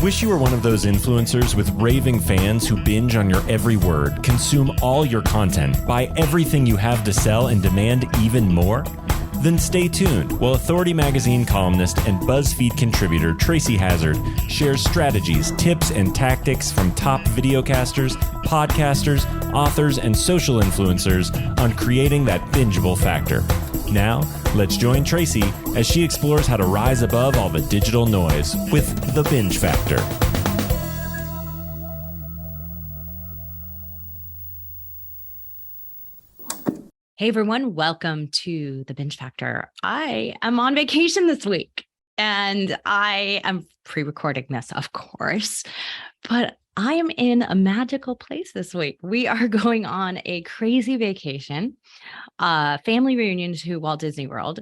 Wish you were one of those influencers with raving fans who binge on your every word, consume all your content, buy everything you have to sell, and demand even more? Then stay tuned while Authority Magazine columnist and BuzzFeed contributor Tracy Hazzard shares strategies, tips, and tactics from top videocasters, podcasters, authors, and social influencers on creating that bingeable factor. Now, let's join Tracy as she explores how to rise above all the digital noise with the binge factor. Hey everyone, welcome to the Binge Factor. I am on vacation this week and I am pre-recording this, of course, but I am in a magical place this week. We are going on a crazy vacation, family reunion to Walt Disney World.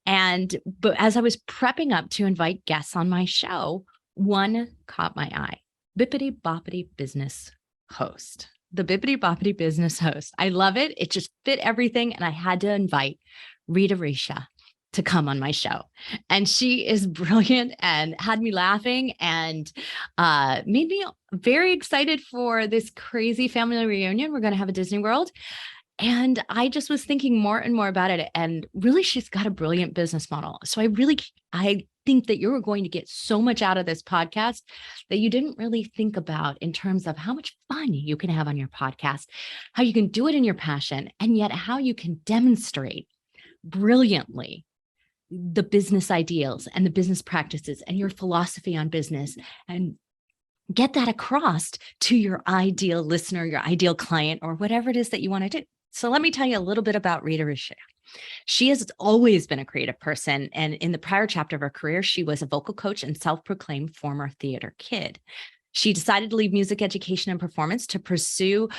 But as I was prepping up to invite guests on my show, one caught my eye. Bippity Boppity Business host. The Bippity Boppity Business host. I love it. It just fit everything. And I had to invite Rita Richa to come on my show. And she is brilliant and had me laughing and made me very excited for this crazy family reunion we're going to have at Disney World. And I just was thinking more and more about it. And really, she's got a brilliant business model. So I think that you're going to get so much out of this podcast that you didn't really think about in terms of how much fun you can have on your podcast, how you can do it in your passion, and yet how you can demonstrate brilliantly the business ideals and the business practices and your philosophy on business and get that across to your ideal listener, your ideal client, or whatever it is that you want to do. So let me tell you a little bit about Rita Richa. She has always been a creative person. And in the prior chapter of her career, she was a vocal coach and self-proclaimed former theater kid. She decided to leave music education and performance to pursue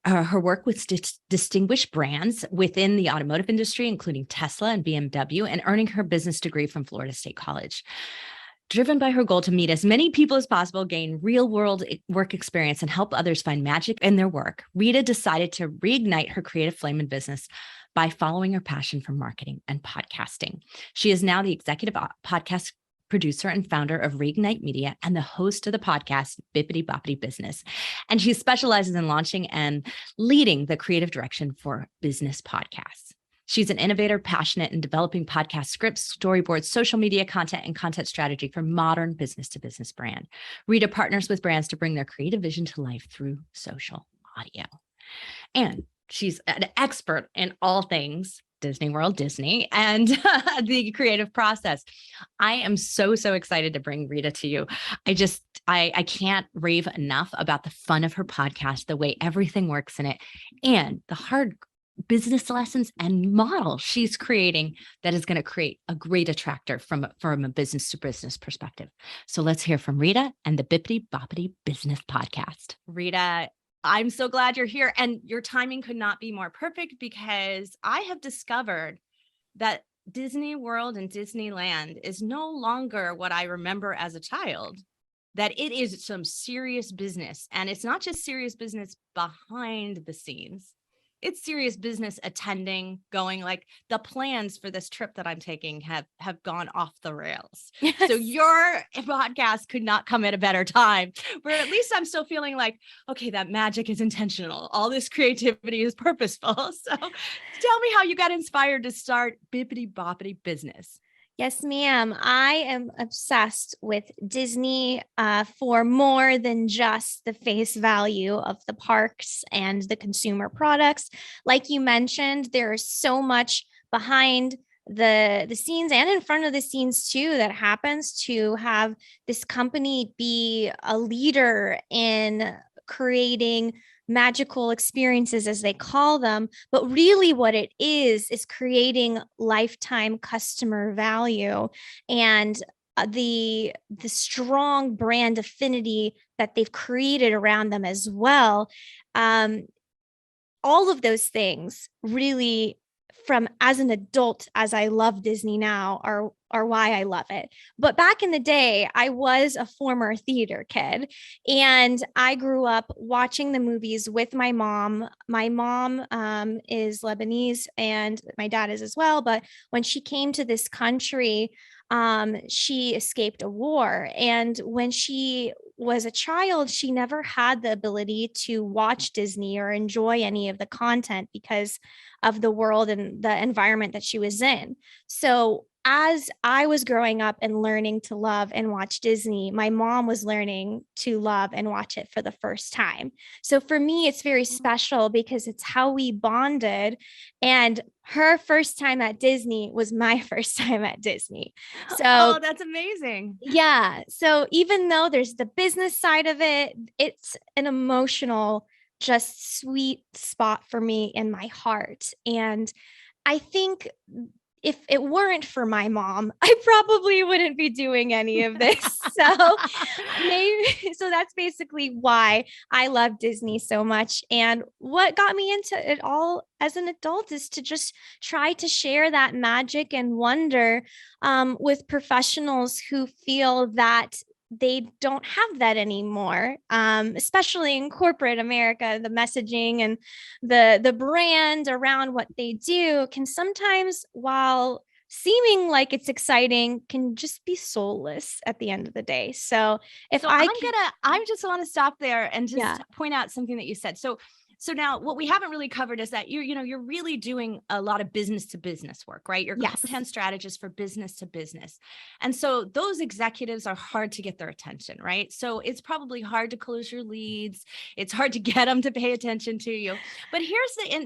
her work with distinguished brands within the automotive industry, including Tesla and BMW, and earning her business degree from Florida State College. Driven by her goal to meet as many people as possible, gain real-world work experience, and help others find magic in their work, Rita decided to reignite her creative flame in business by following her passion for marketing and podcasting. She is now the executive podcast producer and founder of Reignite Media and the host of the podcast Bippity Boppity Business. And she specializes in launching and leading the creative direction for business podcasts. She's an innovator, passionate in developing podcast scripts, storyboards, social media content, and content strategy for modern business-to-business brand. Rita partners with brands to bring their creative vision to life through social audio. And she's an expert in all things Disney World, Disney, and the creative process. I am so excited to bring Rita to you. I can't rave enough about the fun of her podcast, the way everything works in it, and the hard business lessons and model she's creating that is going to create a great attractor from a business to business perspective. So let's hear from Rita and the Bippity Boppity Business Podcast. Rita, I'm so glad you're here, and your timing could not be more perfect because I have discovered that Disney World and Disneyland is no longer what I remember as a child, that it is some serious business. And it's not just serious business behind the scenes. It's serious business attending, going like the plans for this trip that I'm taking have gone off the rails. Yes. So your podcast could not come at a better time, where at least I'm still feeling like, okay, that magic is intentional. All this creativity is purposeful. So tell me how you got inspired to start Bippity Boppity Business. Yes, ma'am. I am obsessed with Disney for more than just the face value of the parks and the consumer products. Like you mentioned, there is so much behind the scenes and in front of the scenes too that happens to have this company be a leader in creating magical experiences, as they call them. But really what it is creating lifetime customer value and the strong brand affinity that they've created around them as well. All of those things really, from as an adult, as I love Disney now, are why I love it. But back in the day, I was a former theater kid, and I grew up watching the movies with my mom. My mom is Lebanese and my dad is as well. But when she came to this country, she escaped a war. And when she was a child, she never had the ability to watch Disney or enjoy any of the content because of the world and the environment that she was in. So as I was growing up and learning to love and watch Disney, my mom was learning to love and watch it for the first time. So for me, it's very special because it's how we bonded. And her first time at Disney was my first time at Disney. So, oh, that's amazing. yeah. So even though there's the business side of it, it's an emotional, just sweet spot for me in my heart. And I think if it weren't for my mom, I probably wouldn't be doing any of this. So maybe, so that's basically why I love Disney so much. And what got me into it all as an adult is to just try to share that magic and wonder with professionals who feel that they don't have that anymore, especially in corporate America. The messaging and the brand around what they do can sometimes, while seeming like it's exciting, can just be soulless at the end of the day. So if I just want to stop there and just Yeah. point out something that you said. So now what we haven't really covered is that you're really doing a lot of business to business work, right? You're Yes. content strategist for business to business. And so those executives are hard to get their attention, right? So it's probably hard to close your leads. It's hard to get them to pay attention to you. But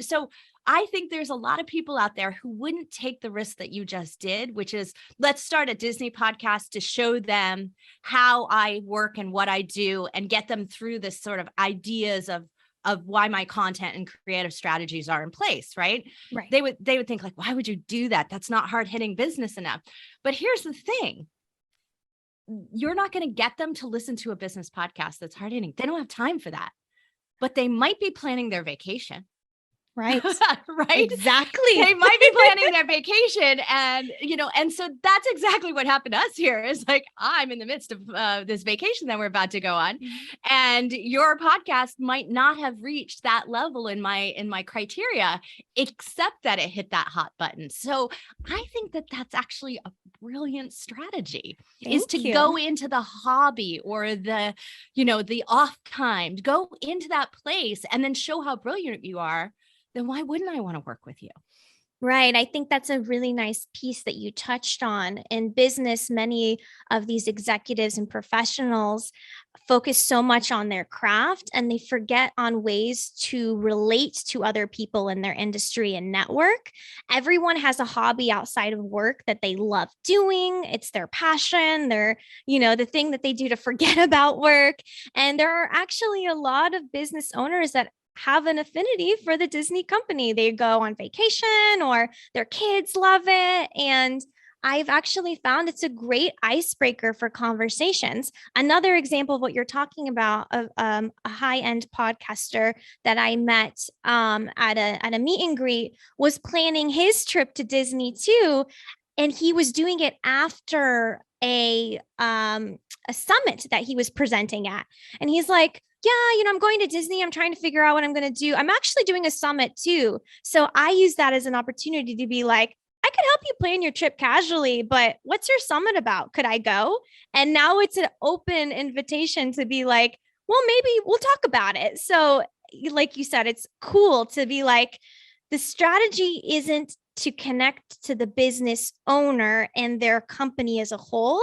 so I think there's a lot of people out there who wouldn't take the risk that you just did, which is let's start a Disney podcast to show them how I work and what I do and get them through this sort of ideas of why my content and creative strategies are in place, right? Right. They would think like, why would you do that? That's not hard hitting business enough. But here's the thing. You're not going to get them to listen to a business podcast that's hard hitting. They don't have time for that, but they might be planning their vacation. Right. Right. Exactly. They might be planning their vacation. And so that's exactly what happened to us here is like, I'm in the midst of this vacation that we're about to go on. Mm-hmm. And your podcast might not have reached that level in my criteria, except that it hit that hot button. So I think that that's actually a brilliant strategy is to go into the hobby or the off time, go into that place and then show how brilliant you are. Then why wouldn't I want to work with you? Right. I think that's a really nice piece that you touched on. In business, many of these executives and professionals focus so much on their craft and they forget on ways to relate to other people in their industry and network. Everyone has a hobby outside of work that they love doing. It's their passion, the thing that they do to forget about work. And there are actually a lot of business owners that have an affinity for the Disney company. They go on vacation or their kids love it. And I've actually found it's a great icebreaker for conversations. Another example of what you're talking about of a high-end podcaster that I met at a meet and greet was planning his trip to Disney too. And he was doing it after a summit that he was presenting at. And he's like, yeah, I'm going to Disney. I'm trying to figure out what I'm going to do. I'm actually doing a summit too. So I use that as an opportunity to be like, I could help you plan your trip casually, but what's your summit about? Could I go? And now it's an open invitation to be like, well, maybe we'll talk about it. So like you said, it's cool to be like, the strategy isn't to connect to the business owner and their company as a whole.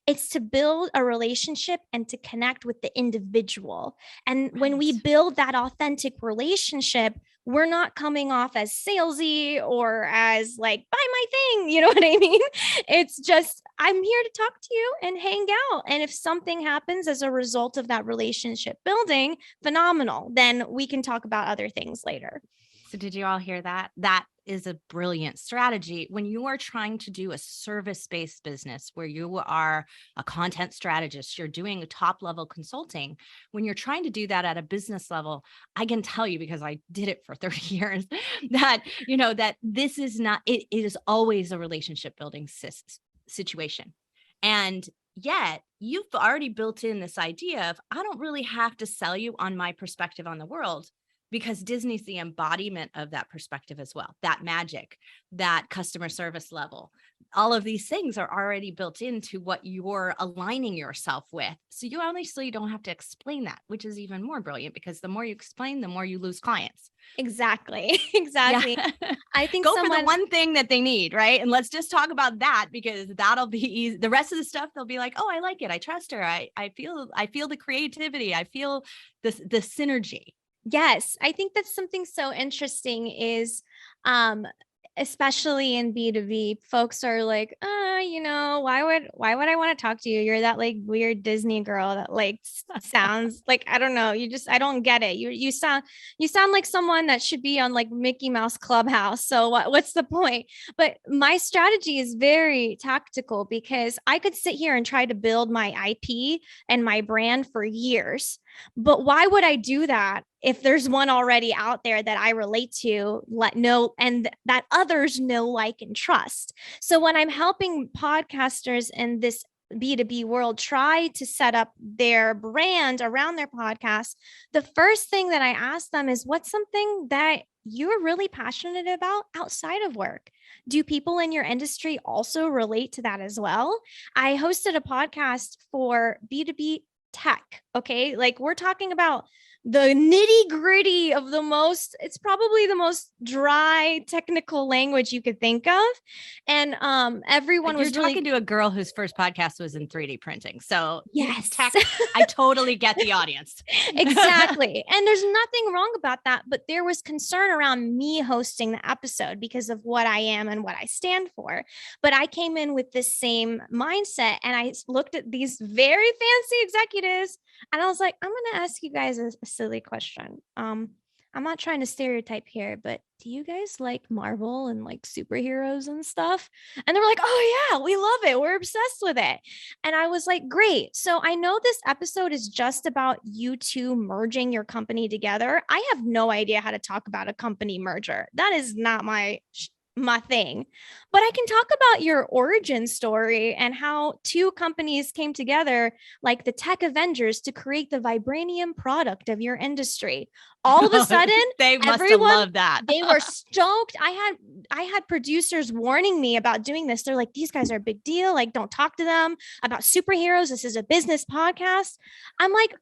It's to build a relationship and to connect with the individual. And when we build that authentic relationship, we're not coming off as salesy or as like, buy my thing. You know what I mean? It's just, I'm here to talk to you and hang out. And if something happens as a result of that relationship building, phenomenal. Then we can talk about other things later. So did you all hear that? That is a brilliant strategy. When you are trying to do a service-based business where you are a content strategist, you're doing a top-level consulting. When you're trying to do that at a business level, I can tell you because I did it for 30 years that, that this is not, it is always a relationship building situation. And yet you've already built in this idea of, I don't really have to sell you on my perspective on the world. because Disney's the embodiment of that perspective as well. That magic, that customer service level, all of these things are already built into what you're aligning yourself with. So you honestly don't have to explain that, which is even more brilliant, because the more you explain, the more you lose clients. Exactly. Exactly. Yeah. I think Go for the one thing that they need, right? And let's just talk about that, because that'll be easy. The rest of the stuff, they'll be like, oh, I like it. I trust her. I feel the creativity. I feel the synergy. Yes, I think that's something so interesting is especially in B2B, folks are like, why would I want to talk to you? You're that like weird Disney girl that like sounds like, I don't know, I don't get it. You sound like someone that should be on like Mickey Mouse Clubhouse. So what's the point? But my strategy is very tactical, because I could sit here and try to build my IP and my brand for years. But why would I do that if there's one already out there that I relate to, and that others know, like, and trust? So when I'm helping podcasters in this B2B world try to set up their brand around their podcast, the first thing that I ask them is, what's something that you're really passionate about outside of work? Do people in your industry also relate to that as well? I hosted a podcast for B2B tech. Okay. Like, we're talking about the nitty gritty of it's probably the most dry technical language you could think of. And everyone was talking to a girl whose first podcast was in 3D printing. So yes, tech, I totally get the audience. Exactly. And there's nothing wrong about that. But there was concern around me hosting the episode because of what I am and what I stand for. But I came in with this same mindset, and I looked at these very fancy executives, and I was like, I'm going to ask you guys a silly question. I'm not trying to stereotype here, but do you guys like Marvel and like superheroes and stuff? And they were like, oh yeah, we love it. We're obsessed with it. And I was like, great. So I know this episode is just about you two merging your company together. I have no idea how to talk about a company merger. That is not my thing, but I can talk about your origin story and how two companies came together, like the tech Avengers, to create the vibranium product of your industry. All of a sudden, they must have loved that. They were stoked. I had producers warning me about doing this. They're like, these guys are a big deal. Like, don't talk to them about superheroes. This is a business podcast. I'm like,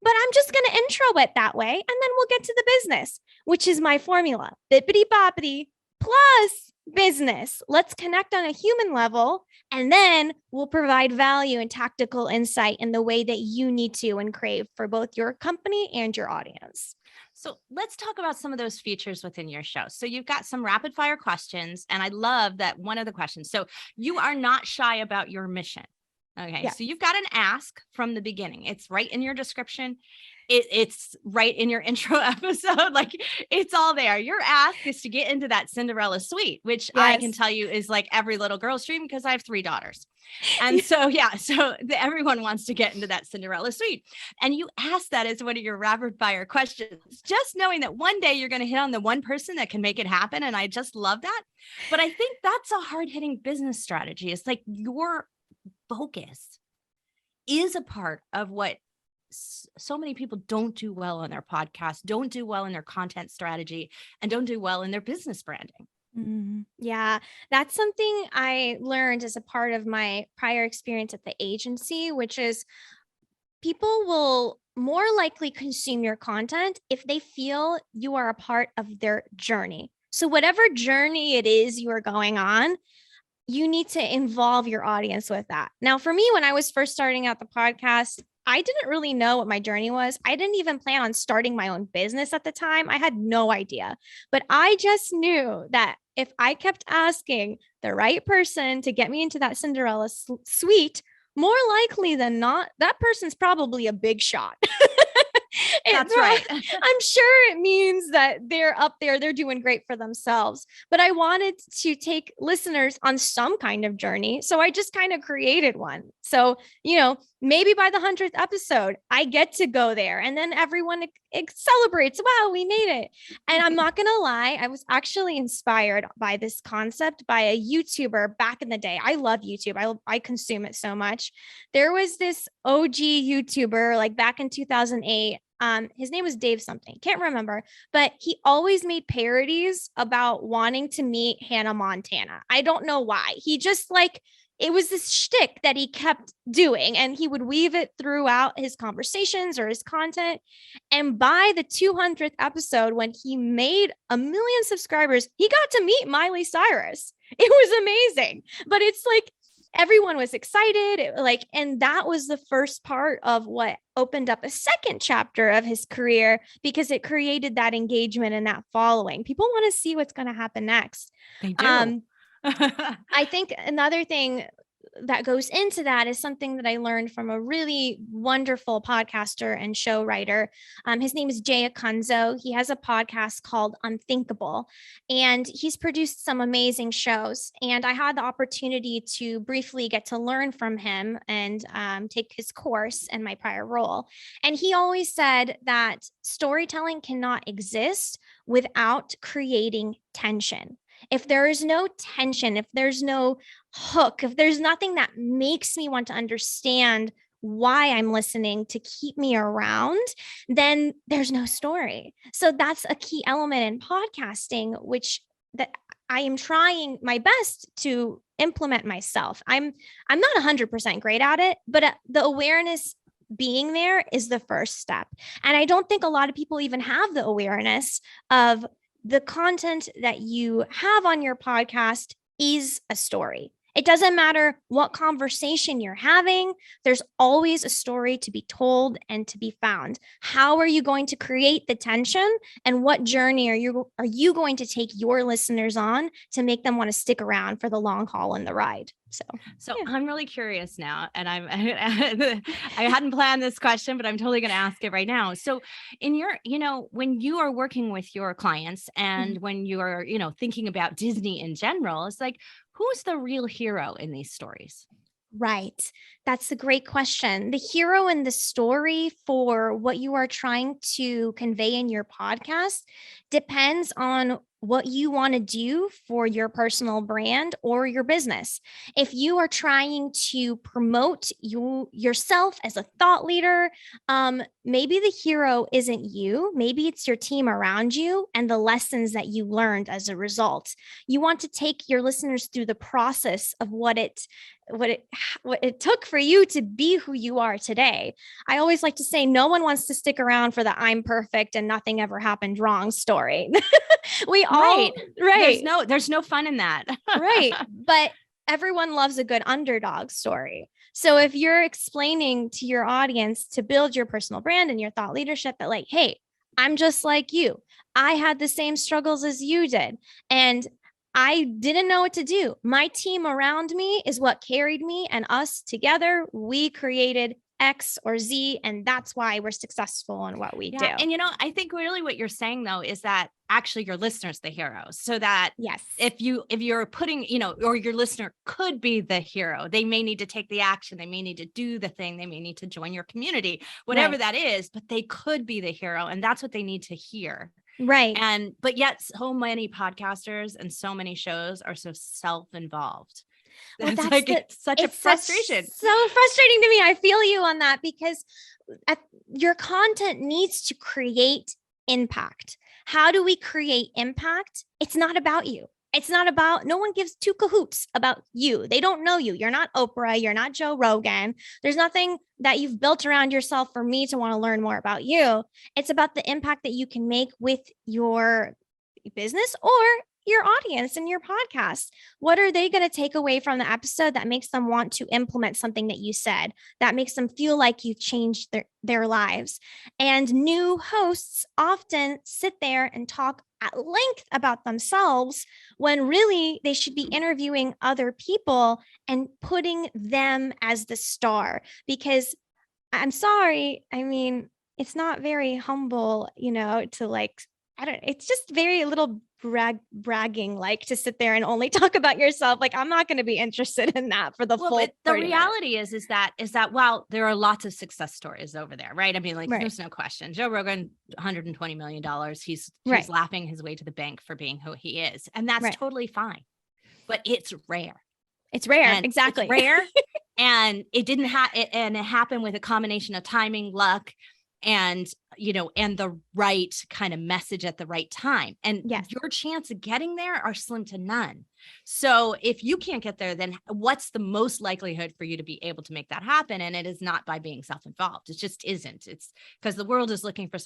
but I'm just going to intro it that way, and then we'll get to the business, which is my formula. Bippity boppity plus business. Let's connect on a human level, and then we'll provide value and tactical insight in the way that you need to and crave for both your company and your audience. So let's talk about some of those features within your show. So you've got some rapid fire questions, and I love that one of the questions. So you are not shy about your mission. Okay. Yeah. So you've got an ask from the beginning. It's right in your description. It's right in your intro episode. Like, it's all there. Your ask is to get into that Cinderella suite, which I can tell you is like every little girl's dream, because I have 3 daughters. And so everyone wants to get into that Cinderella suite. And you ask that as one of your rapid fire questions, just knowing that one day you're going to hit on the one person that can make it happen. And I just love that. But I think that's a hard-hitting business strategy. It's like your focus is a part of what so many people don't do well on their podcast, don't do well in their content strategy, and don't do well in their business branding. Mm-hmm. Yeah, that's something I learned as a part of my prior experience at the agency, which is people will more likely consume your content if they feel you are a part of their journey. So whatever journey it is you are going on, you need to involve your audience with that. Now, for me, when I was first starting out the podcast, I didn't really know what my journey was. I didn't even plan on starting my own business at the time. I had no idea, but I just knew that if I kept asking the right person to get me into that Cinderella suite, more likely than not, that person's probably a big shot. That's right. I'm sure it means that they're up there, they're doing great for themselves. But I wanted to take listeners on some kind of journey. So I just kind of created one. So, maybe by the 100th episode, I get to go there, and then everyone celebrates. Wow, we made it. And I'm not going to lie, I was actually inspired by this concept by a YouTuber back in the day. I love YouTube. I consume it so much. There was this OG YouTuber like back in 2008. His name was Dave something, can't remember, but he always made parodies about wanting to meet Hannah Montana. I don't know why. He just like, it was this shtick that he kept doing, and he would weave it throughout his conversations or his content. And by the 200th episode, when he made 1 million subscribers, he got to meet Miley Cyrus. It was amazing. But it's like, everyone was excited, and that was the first part of what opened up a second chapter of his career, because it created that engagement and that following. People want to see what's going to happen next. They do. I think another thing that goes into that is something that I learned from a really wonderful podcaster and show writer. His name is Jay Akunzo. He has a podcast called Unthinkable, and he's produced some amazing shows. And I had the opportunity to briefly get to learn from him and take his course in my prior role. And he always said that storytelling cannot exist without creating tension. If there is no tension, if there's no hook, if there's nothing that makes me want to understand why I'm listening to keep me around, then there's no story. So that's a key element in podcasting, which that I am trying my best to implement myself. I'm not 100% great at it, but the awareness being there is the first step. And I don't think a lot of people even have the awareness of the content that you have on your podcast is a story. It doesn't matter what conversation you're having. There's always a story to be told and to be found. How are you going to create the tension, and what journey are you going to take your listeners on to make them want to stick around for the long haul and the ride? So yeah. I'm really curious now, and I hadn't planned this question, but I'm totally going to ask it right now. So in your, when you are working with your clients and when you are, thinking about Disney in general, it's like, who's the real hero in these stories? Right. That's a great question. The hero in the story for what you are trying to convey in your podcast depends on what you want to do for your personal brand or your business. If you are trying to promote yourself as a thought leader, maybe the hero isn't you. Maybe it's your team around you and the lessons that you learned as a result. You want to take your listeners through the process of what it took for you to be who you are today. I always like to say no one wants to stick around for the I'm perfect and nothing ever happened wrong story. We all right. There's no fun in that. Right. But everyone loves a good underdog story. So if you're explaining to your audience to build your personal brand and your thought leadership that like, hey, I'm just like you. I had the same struggles as you did. And I didn't know what to do. My team around me is what carried me, and us together, we created X or Z, and that's why we're successful in what we do. And I think really what you're saying though is that actually your listener's the hero. So that yes, if you're putting, or your listener could be the hero, they may need to take the action, they may need to do the thing, they may need to join your community, whatever that is, but they could be the hero, and that's what they need to hear. Right. But yet so many podcasters and so many shows are so self-involved. Well, It's such a frustration. So frustrating to me. I feel you on that, because your content needs to create impact. How do we create impact? It's not about you. It's not about, no one gives two cahoots about you. They don't know you. You're not Oprah. You're not Joe Rogan. There's nothing that you've built around yourself for me to want to learn more about you. It's about the impact that you can make with your business or your audience and your podcast. What are they going to take away from the episode that makes them want to implement something that you said, that makes them feel like you've changed their lives? And new hosts often sit there and talk at length about themselves when really they should be interviewing other people and putting them as the star. Because I'm sorry, I mean, it's not very humble, to like, it's just very little bragging, like to sit there and only talk about yourself. Like, I'm not going to be interested in that for the full 30 the reality minutes. is that while there are lots of success stories over there, right? I mean, like there's no question. Joe Rogan, $120 million. He's laughing his way to the bank for being who he is. And that's totally fine. But it's rare. It's rare. And exactly. It's rare. And it didn't and it happened with a combination of timing, luck, and, and the right kind of message at the right time. And Yes. your chance of getting there are slim to none. So if you can't get there, then what's the most likelihood for you to be able to make that happen? And it is not by being self-involved. It just isn't. It's because the world is looking for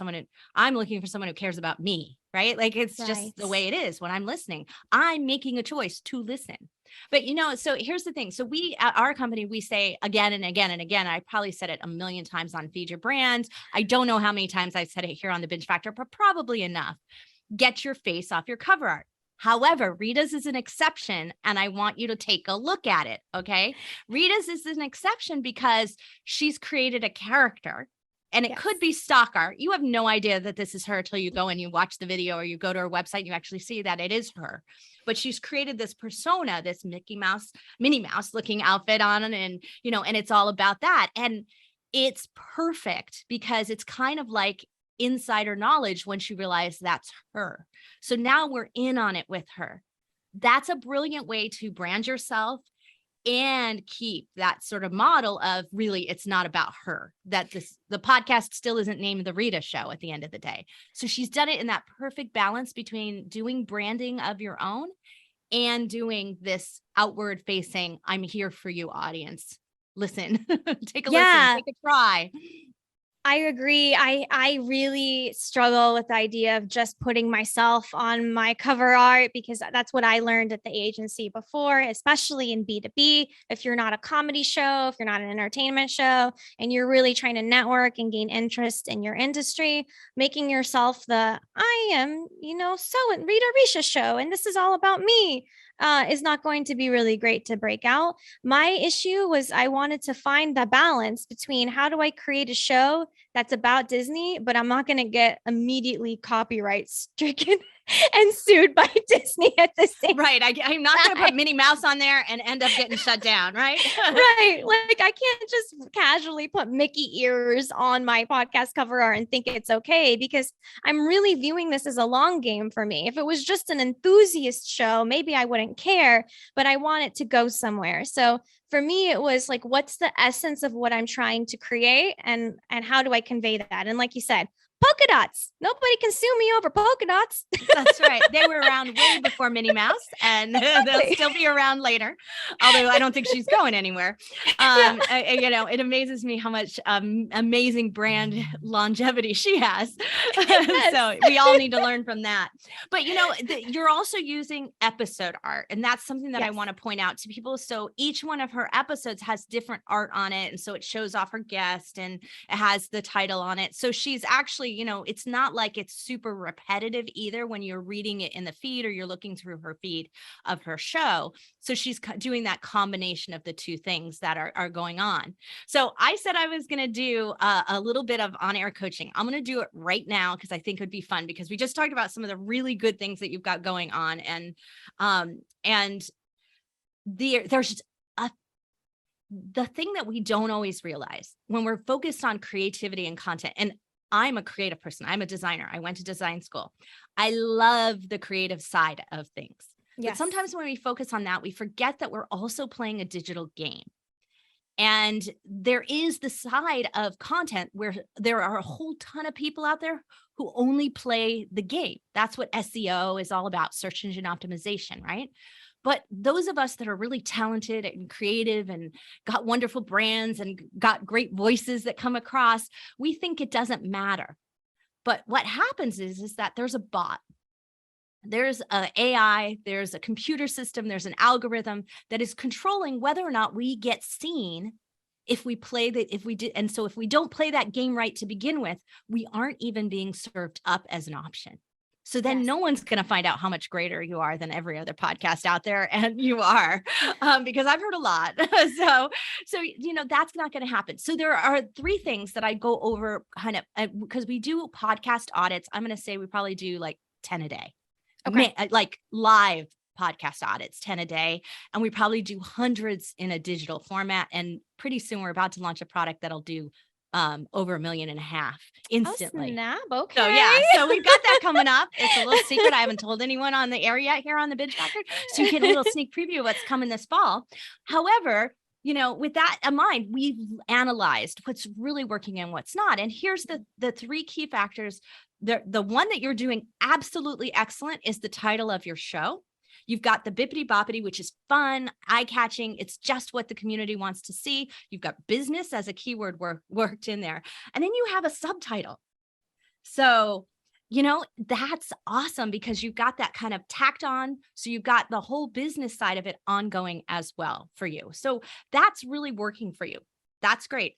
I'm looking for someone who cares about me, right? Like it's just the way it is when I'm listening. I'm making a choice to listen. But, so here's the thing. So we, at our company, we say again and again and again, I probably said it a million times on Feed Your Brand. I don't know how many times I've said it here on the Binge Factor, but probably enough. Get your face off your cover art. However, Rita's is an exception, and I want you to take a look at it, okay? Rita's is an exception because she's created a character, and it could be stock art. You have no idea that this is her until you go and you watch the video or you go to her website and you actually see that it is her. But she's created this persona, this Minnie Mouse looking outfit on, and and it's all about that. And it's perfect because it's kind of like insider knowledge when she realized that's her. So now we're in on it with her. That's a brilliant way to brand yourself and keep that sort of model of really, it's not about her, that the podcast still isn't named The Rita Show at the end of the day. So she's done it in that perfect balance between doing branding of your own and doing this outward facing, I'm here for you audience. Listen, take a listen, take a try. I agree. I really struggle with the idea of just putting myself on my cover art because that's what I learned at the agency before, especially in B2B. If you're not a comedy show, if you're not an entertainment show, and you're really trying to network and gain interest in your industry, making yourself I am, so Rita Richa show, and this is all about me. Is not going to be really great to break out. My issue was I wanted to find the balance between how do I create a show that's about Disney, but I'm not going to get immediately copyright stricken and sued by Disney at the same right. I'm not going to put Minnie Mouse on there and end up getting shut down, right? Right. Like I can't just casually put Mickey ears on my podcast cover art and think it's okay because I'm really viewing this as a long game for me. If it was just an enthusiast show, maybe I wouldn't care, but I want it to go somewhere. So for me, it was like, what's the essence of what I'm trying to create and how do I convey that? And like you said, polka dots. Nobody can sue me over polka dots. That's right. They were around way before Minnie Mouse, and they'll still be around later. Although I don't think she's going anywhere. It amazes me how much amazing brand longevity she has. Yes. So we all need to learn from that. But you're also using episode art, and that's something that I want to point out to people. So each one of her episodes has different art on it, and so it shows off her guest, and it has the title on it. So she's actually, it's not like it's super repetitive either when you're reading it in the feed or you're looking through her feed of her show. So she's doing that combination of the two things that are going on. So I said I was going to do a little bit of on-air coaching. I'm going to do it right now because I think it would be fun because we just talked about some of the really good things that you've got going on. And there's just the thing that we don't always realize when we're focused on creativity and content. And I'm a creative person. I'm a designer. I went to design school. I love the creative side of things. Yes. But sometimes when we focus on that, we forget that we're also playing a digital game. And there is the side of content where there are a whole ton of people out there who only play the game. That's what SEO is all about, search engine optimization, right? But those of us that are really talented and creative and got wonderful brands and got great voices that come across, we think it doesn't matter. But what happens is that there's a bot. There's an AI, there's a computer system, there's an algorithm that is controlling whether or not we get seen if we play that, if we did. And so if we don't play that game right to begin with, we aren't even being served up as an option. So then no one's going to find out how much greater you are than every other podcast out there. And you are, because I've heard a lot. So, that's not going to happen. So there are 3 things that I go over kind of because we do podcast audits. I'm going to say we probably do like 10 a day, like live podcast audits, 10 a day. And we probably do hundreds in a digital format. And pretty soon we're about to launch a product that'll do over $1.5 million instantly. Oh, snap. Okay. So so we've got that coming up. It's a little secret. I haven't told anyone on the air yet here on the Binge Factor. So you get a little sneak preview of what's coming this fall. However, with that in mind, we've analyzed what's really working and what's not. And here's the three key factors. The one that you're doing absolutely excellent is the title of your show. You've got the Bippity Boppity, which is fun, eye-catching. It's just what the community wants to see. You've got business as a keyword worked in there. And then you have a subtitle. So, that's awesome because you've got that kind of tacked on. So you've got the whole business side of it ongoing as well for you. So that's really working for you. That's great.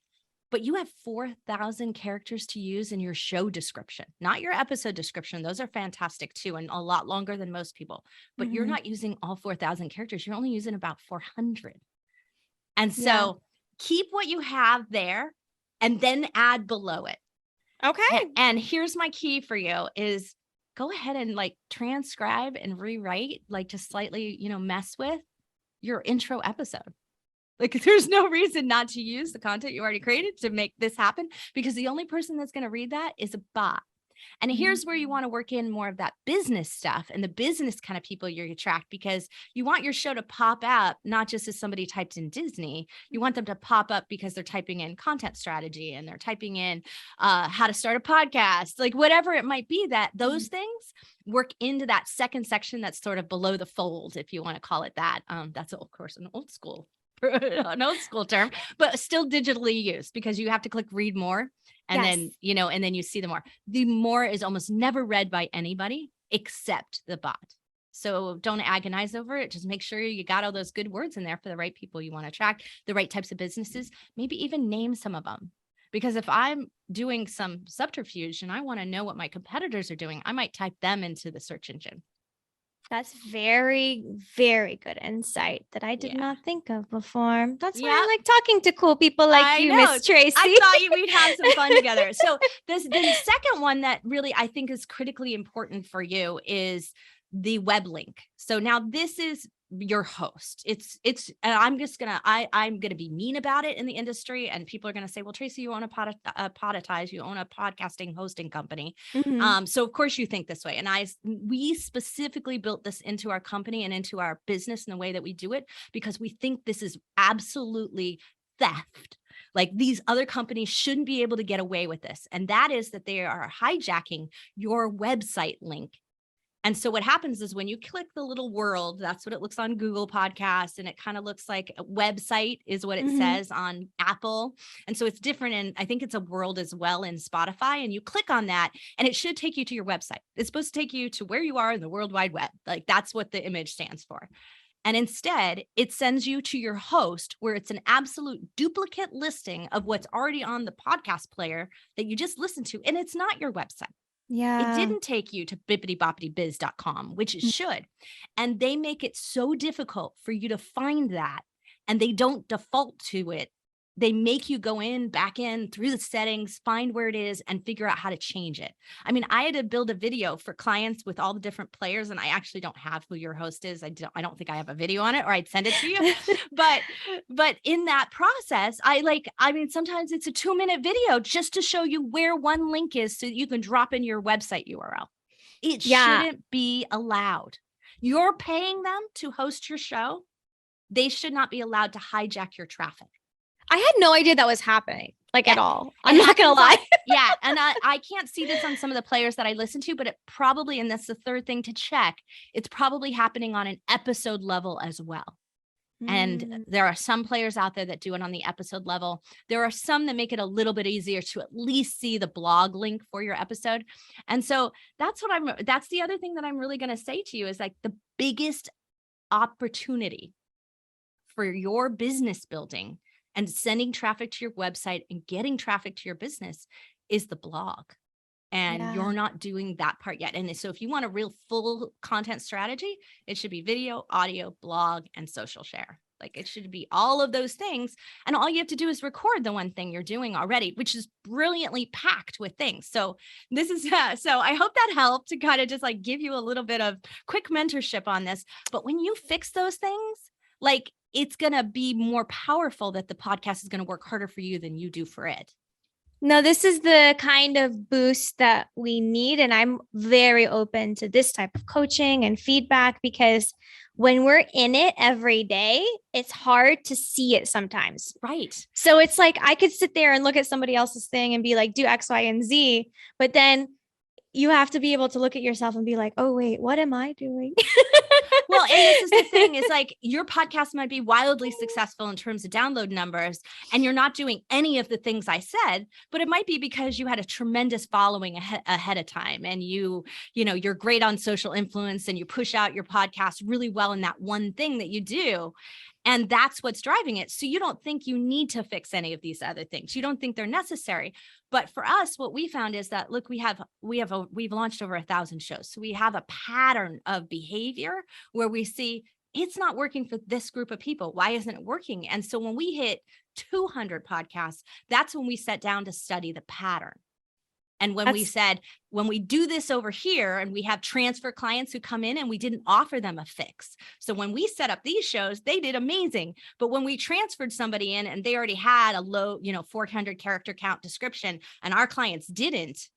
But you have 4,000 characters to use in your show description, not your episode description. Those are fantastic too, and a lot longer than most people. But you're not using all 4,000 characters. You're only using about 400. And so keep what you have there and then add below it. Okay. And here's my key for you is go ahead and transcribe and rewrite, just slightly, mess with your intro episode. There's no reason not to use the content you already created to make this happen, because the only person that's going to read that is a bot. And here's where you want to work in more of that business stuff and the business kind of people you attract, because you want your show to pop up, not just as somebody typed in Disney. You want them to pop up because they're typing in content strategy and they're typing in how to start a podcast, whatever it might be, that those things work into that second section that's sort of below the fold, if you want to call it that. That's, of course, an old school term, but still digitally used, because you have to click read more. And then, and then you see the more. The more is almost never read by anybody except the bot. So don't agonize over it. Just make sure you got all those good words in there for the right people you want to attract, the right types of businesses, maybe even name some of them. Because if I'm doing some subterfuge and I want to know what my competitors are doing, I might type them into the search engine. That's very, very good insight that I did not think of before. That's why I like talking to cool people like you, Miss Tracy. I thought we'd have some fun together. So the second one that really I think is critically important for you is the web link. So now this is your host. I'm going to be mean about it in the industry, and people are going to say, well, Tracy, you own a podetize, you own a podcasting hosting company. So of course you think this way. And we specifically built this into our company and into our business in the way that we do it, because we think this is absolutely theft. These other companies shouldn't be able to get away with this. And that is that they are hijacking your website link. And so what happens is when you click the little world, that's what it looks on Google Podcasts, and it kind of looks like a website is what it says on Apple. And so it's different. And I think it's a world as well in Spotify. And you click on that and it should take you to your website. It's supposed to take you to where you are in the World Wide Web. That's what the image stands for. And instead, it sends you to your host, where it's an absolute duplicate listing of what's already on the podcast player that you just listened to. And it's not your website. Yeah. It didn't take you to bippityboppitybiz.com, which it should. And they make it so difficult for you to find that. And they don't default to it. They make you go back in through the settings, find where it is, and figure out how to change it. I mean, I had to build a video for clients with all the different players, and I actually don't have who your host is. I don't think I have a video on it, or I'd send it to you. but in that process, sometimes it's a 2-minute video just to show you where one link is so you can drop in your website URL. It shouldn't be allowed. You're paying them to host your show. They should not be allowed to hijack your traffic. I had no idea that was happening, at all. I'm not going to lie. And I can't see this on some of the players that I listen to, but it probably, and that's the third thing to check, it's probably happening on an episode level as well. And there are some players out there that do it on the episode level. There are some that make it a little bit easier to at least see the blog link for your episode. And so that's the other thing that I'm really going to say to you is the biggest opportunity for your business building and sending traffic to your website and getting traffic to your business is the blog. And you're not doing that part yet. And so if you want a real full content strategy, it should be video, audio, blog, and social share. It should be all of those things. And all you have to do is record the one thing you're doing already, which is brilliantly packed with things. So this is, so I hope that helped to kind of just give you a little bit of quick mentorship on this. But when you fix those things, it's going to be more powerful that the podcast is going to work harder for you than you do for it. No, this is the kind of boost that we need. And I'm very open to this type of coaching and feedback because when we're in it every day, it's hard to see it sometimes. Right. So it's like I could sit there and look at somebody else's thing and be like, do X, Y, and Z. But then you have to be able to look at yourself and be like, oh, wait, what am I doing? Well, and this is the thing is like your podcast might be wildly successful in terms of download numbers and you're not doing any of the things I said, but it might be because you had a tremendous following ahead of time and you're great on social influence and you push out your podcast really well in that one thing that you do. And that's what's driving it. So you don't think you need to fix any of these other things. You don't think they're necessary. But for us, what we found is that, look, we've launched over 1,000 shows. So we have a pattern of behavior where we see it's not working for this group of people. Why isn't it working? And so when we hit 200 podcasts, that's when we sat down to study the pattern. And when we said, when we do this over here and we have transfer clients who come in and we didn't offer them a fix. So when we set up these shows, they did amazing. But when we transferred somebody in and they already had a low, 400 character count description and our clients didn't,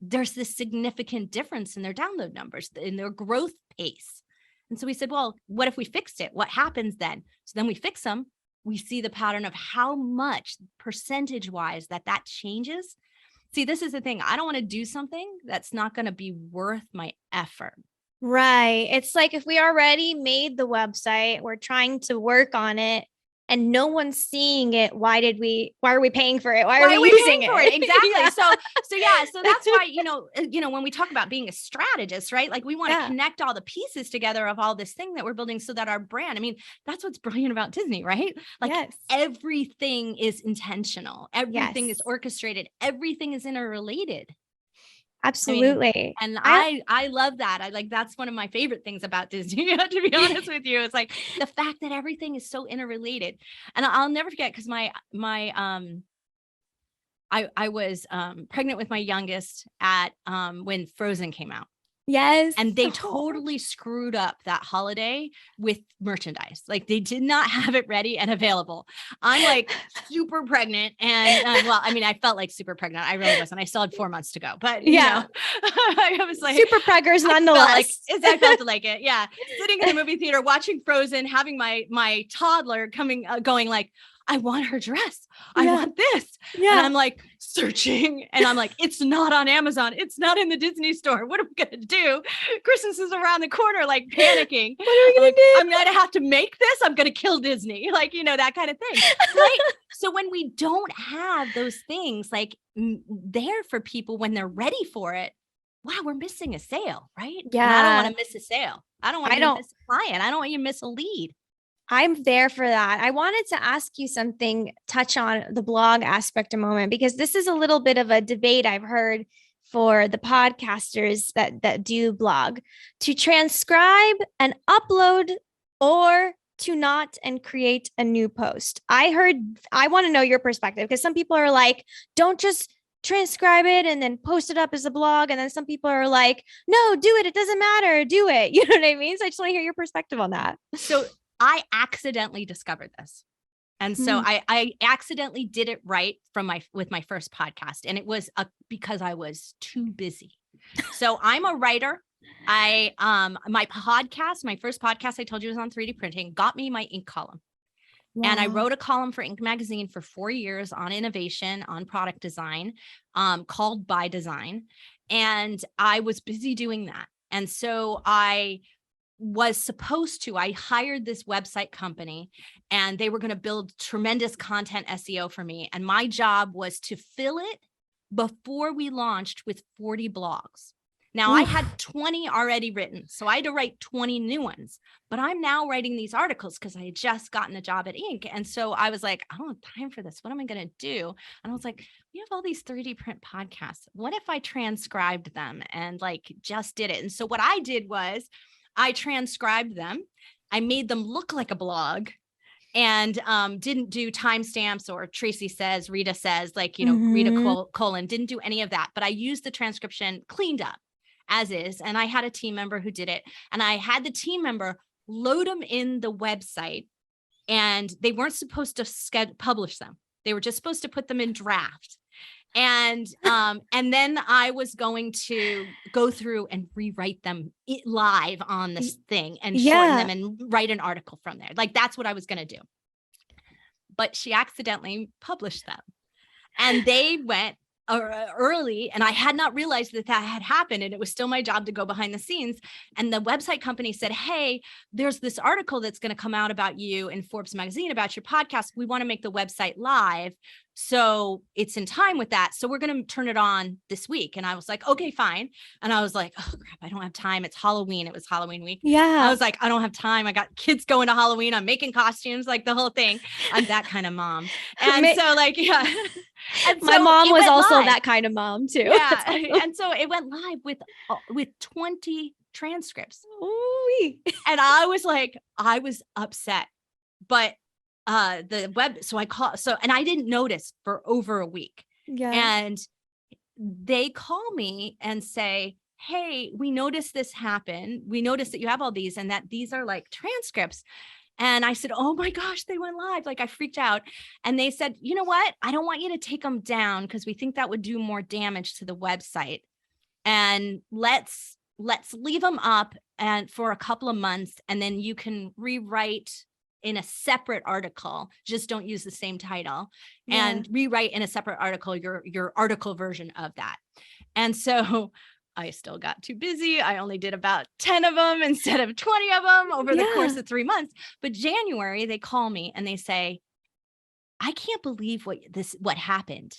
there's this significant difference in their download numbers, in their growth pace. And so we said, well, what if we fixed it? What happens then? So then we fix them. We see the pattern of how much percentage wise that changes. See, this is the thing. I don't want to do something that's not going to be worth my effort. Right. It's like if we already made the website, we're trying to work on it and no one's seeing it. Why are we paying for it? Why are we using it? Exactly. Yeah. So that's why, when we talk about being a strategist, right? Like we want to connect all the pieces together of all this thing that we're building so that our brand, that's what's brilliant about Disney, right? Like everything is intentional. Everything is orchestrated. Everything is interrelated. Absolutely. I love that. That's one of my favorite things about Disney, to be honest with you. It's like the fact that everything is so interrelated. And I'll never forget because I was pregnant with my youngest at when Frozen came out. Yes. And they totally screwed up that holiday with merchandise. Like they did not have it ready and available. I'm like super pregnant. And I felt like super pregnant. I really wasn't. I still had 4 months to go, but I was like super preggers nonetheless. I felt like it. Yeah. Sitting in the movie theater, watching Frozen, having my toddler going like, I want her dress. I want this. Yeah. And I'm like searching and I'm like, it's not on Amazon. It's not in the Disney store. What are we going to do? Christmas is around the corner, like panicking. What are we going to do? I'm going to have to make this. I'm going to kill Disney. Like, that kind of thing. Right. So when we don't have those things like there for people when they're ready for it, wow, we're missing a sale. Right. Yeah. And I don't want to miss a sale. I don't want you to miss a client. I don't want you to miss a lead. I'm there for that. I wanted to ask you something, touch on the blog aspect a moment, because this is a little bit of a debate I've heard for the podcasters that do blog, to transcribe and upload or to not and create a new post. I want to know your perspective because some people are like, don't just transcribe it and then post it up as a blog. And then some people are like, no, do it. It doesn't matter. Do it. You know what I mean? So I just want to hear your perspective on that. So I accidentally discovered this. And so I accidentally did it right with my first podcast. And it was because I was too busy. So I'm a writer. My first podcast I told you was on 3D printing, got me my ink column. Wow. And I wrote a column for Ink Magazine for 4 years on innovation, on product design, called By Design. And I was busy doing that. And so I hired this website company and they were going to build tremendous content SEO for me. And my job was to fill it before we launched with 40 blogs. Now I had 20 already written, so I had to write 20 new ones, but I'm now writing these articles because I had just gotten a job at Ink. And so I was like, I don't have time for this. What am I going to do? And I was like, we have all these 3D print podcasts. What if I transcribed them and just did it? And so what I did was I transcribed them. I made them look like a blog and didn't do timestamps or Tracy says, Rita says, Rita colon, didn't do any of that. But I used the transcription cleaned up as is. And I had a team member who did it. And I had the team member load them in the website and they weren't supposed to publish them. They were just supposed to put them in draft. And then I was going to go through and rewrite them live on this thing and shorten them and write an article from there. Like that's what I was going to do. But she accidentally published them and they went early, and I had not realized that had happened, and it was still my job to go behind the scenes. And the website company said, hey, there's this article that's going to come out about you in Forbes magazine about your podcast. We want to make the website live, so it's in time with that, so we're going to turn it on this week. And I was like, okay, fine. And I was like, oh crap, I don't have time. It's Halloween. It was Halloween week. I was like, I don't have time. I got kids going to Halloween. I'm making costumes, like the whole thing. I'm that kind of mom. And so like, yeah. And my mom was also that kind of mom too. Yeah. And so it went live with 20 transcripts. Ooh-wee. And I was upset, but the web, so and I didn't notice for over a week. Yeah. And they call me and say, hey, we noticed this happen. We noticed that you have all these and that these are like transcripts. And I said, oh my gosh, they went live. Like I freaked out. And they said, you know what? I don't want you to take them down because we think that would do more damage to the website. And let's leave them up and for a couple of months, and then you can rewrite in a separate article. Just don't use the same title and rewrite in a separate article, your article version of that. And so I still got too busy. I only did about 10 of them instead of 20 of them over the course of 3 months. But January, they call me and they say, I can't believe what happened.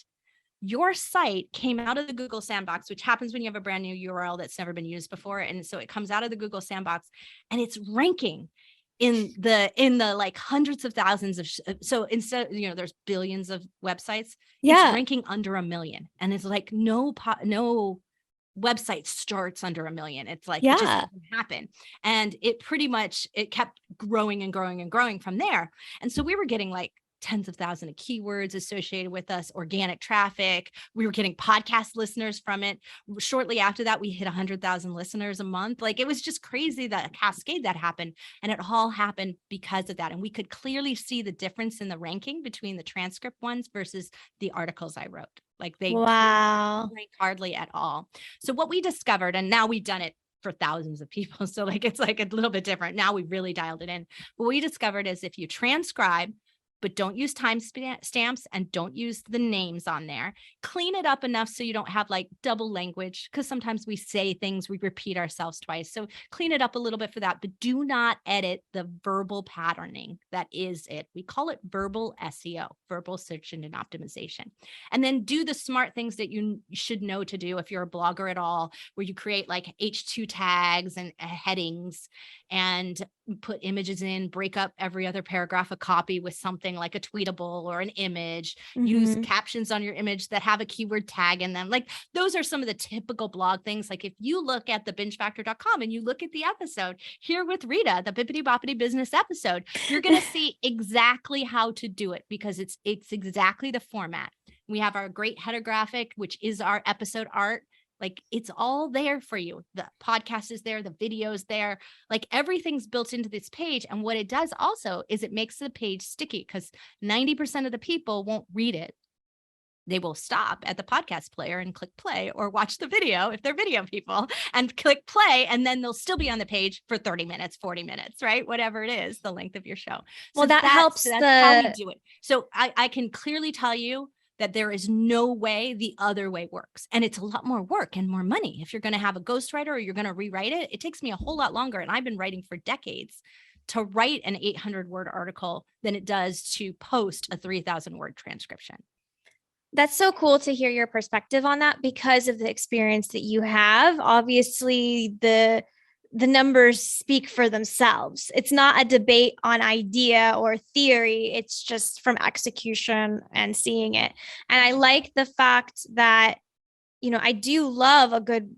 Your site came out of the Google sandbox, which happens when you have a brand new URL that's never been used before. And so it comes out of the Google sandbox and it's ranking in the like hundreds of thousands of, so instead, there's billions of websites, it's ranking under 1 million. And it's like, no website starts under 1 million. It's like, it just doesn't happen. And it kept growing and growing and growing from there. And so we were getting like tens of thousands of keywords associated with us, organic traffic. We were getting podcast listeners from it. Shortly after that, we hit 100,000 listeners a month. Like it was just crazy, that cascade that happened. And it all happened because of that. And we could clearly see the difference in the ranking between the transcript ones versus the articles I wrote. Like they didn't rank hardly at all. So what we discovered, and now we've done it for thousands of people. So like, it's like a little bit different. Now we've really dialed it in. What we discovered is if you transcribe, but don't use time stamps and don't use the names on there. Clean it up enough so you don't have like double language, because sometimes we say things, we repeat ourselves twice. So clean it up a little bit for that, but do not edit the verbal patterning. That is it. We call it verbal SEO, verbal search engine optimization. And then do the smart things that you should know to do if you're a blogger at all, where you create like H2 tags and headings and put images in, break up every other paragraph of copy with something like a tweetable or an image, use captions on your image that have a keyword tag in them. Like those are some of the typical blog things. Like if you look at thebingefactor.com and you look at the episode here with Rita, the Bippity Boppity Business episode, you're going to see exactly how to do it because it's exactly the format. We have our great header graphic, which is our episode art. Like it's all there for you. The podcast is there, the video is there, like everything's built into this page. And what it does also is it makes the page sticky because 90% of the people won't read it. They will stop at the podcast player and click play or watch the video if they're video people and click play. And then they'll still be on the page for 30 minutes, 40 minutes, right? Whatever it is, the length of your show. Well, so that helps. That's how we do it. So I can clearly tell you that there is no way the other way works. And it's a lot more work and more money. If you're going to have a ghostwriter or you're going to rewrite it, it takes me a whole lot longer. And I've been writing for decades to write an 800-word article than it does to post a 3,000-word transcription. That's so cool to hear your perspective on that because of the experience that you have. Obviously, the numbers speak for themselves. It's not a debate on idea or theory. It's just from execution and seeing it. And I like the fact that, I do love a good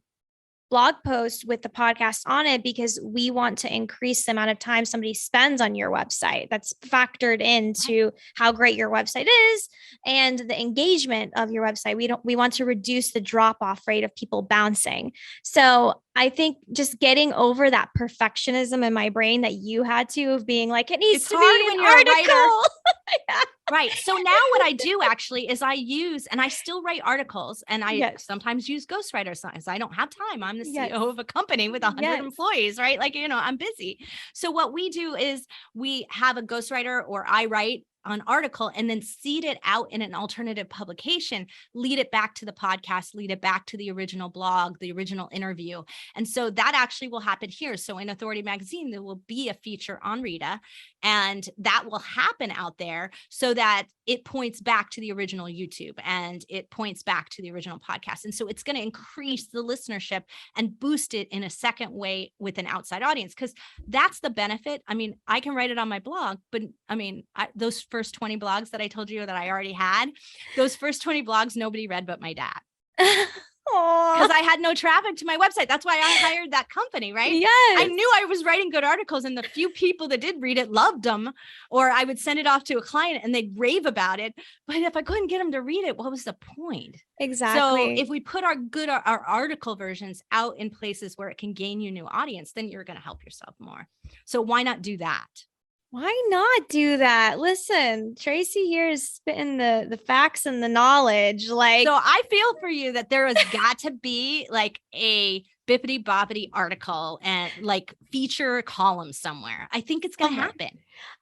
blog post with the podcast on it because we want to increase the amount of time somebody spends on your website. That's factored into how great your website is and the engagement of your website. We want to reduce the drop-off rate of people bouncing. So I think just getting over that perfectionism in my brain that you had to, of being like, it needs It's to hard be when an you're a article. writer. Right. So now what I do actually is I use, and I still write articles, and I Yes. sometimes use ghostwriters. I don't have time. I'm the Yes. CEO of a company with 100 Yes. employees, right? Like, I'm busy. So what we do is we have a ghostwriter, or I write an article and then seed it out in an alternative publication, lead it back to the podcast, lead it back to the original blog, the original interview. And so that actually will happen here. So in Authority Magazine, there will be a feature on Rita, and that will happen out there so that it points back to the original YouTube and it points back to the original podcast. And so it's going to increase the listenership and boost it in a second way with an outside audience, because that's the benefit. I mean, I can write it on my blog, but I mean, those first 20 blogs that I told you that I already had, those first 20 blogs, nobody read but my dad. Because I had no traffic to my website. That's why I hired that company, right? Yes. I knew I was writing good articles, and the few people that did read it loved them, or I would send it off to a client and they'd rave about it. But if I couldn't get them to read it, what was the point? Exactly. So if we put our article versions out in places where it can gain you new audience, then you're going to help yourself more. So why not do that? Why not do that? Listen, Tracy here is spitting the facts and the knowledge. Like, so I feel for you that there has got to be like a Bippity Boppity article and like feature column somewhere. I think it's going to happen.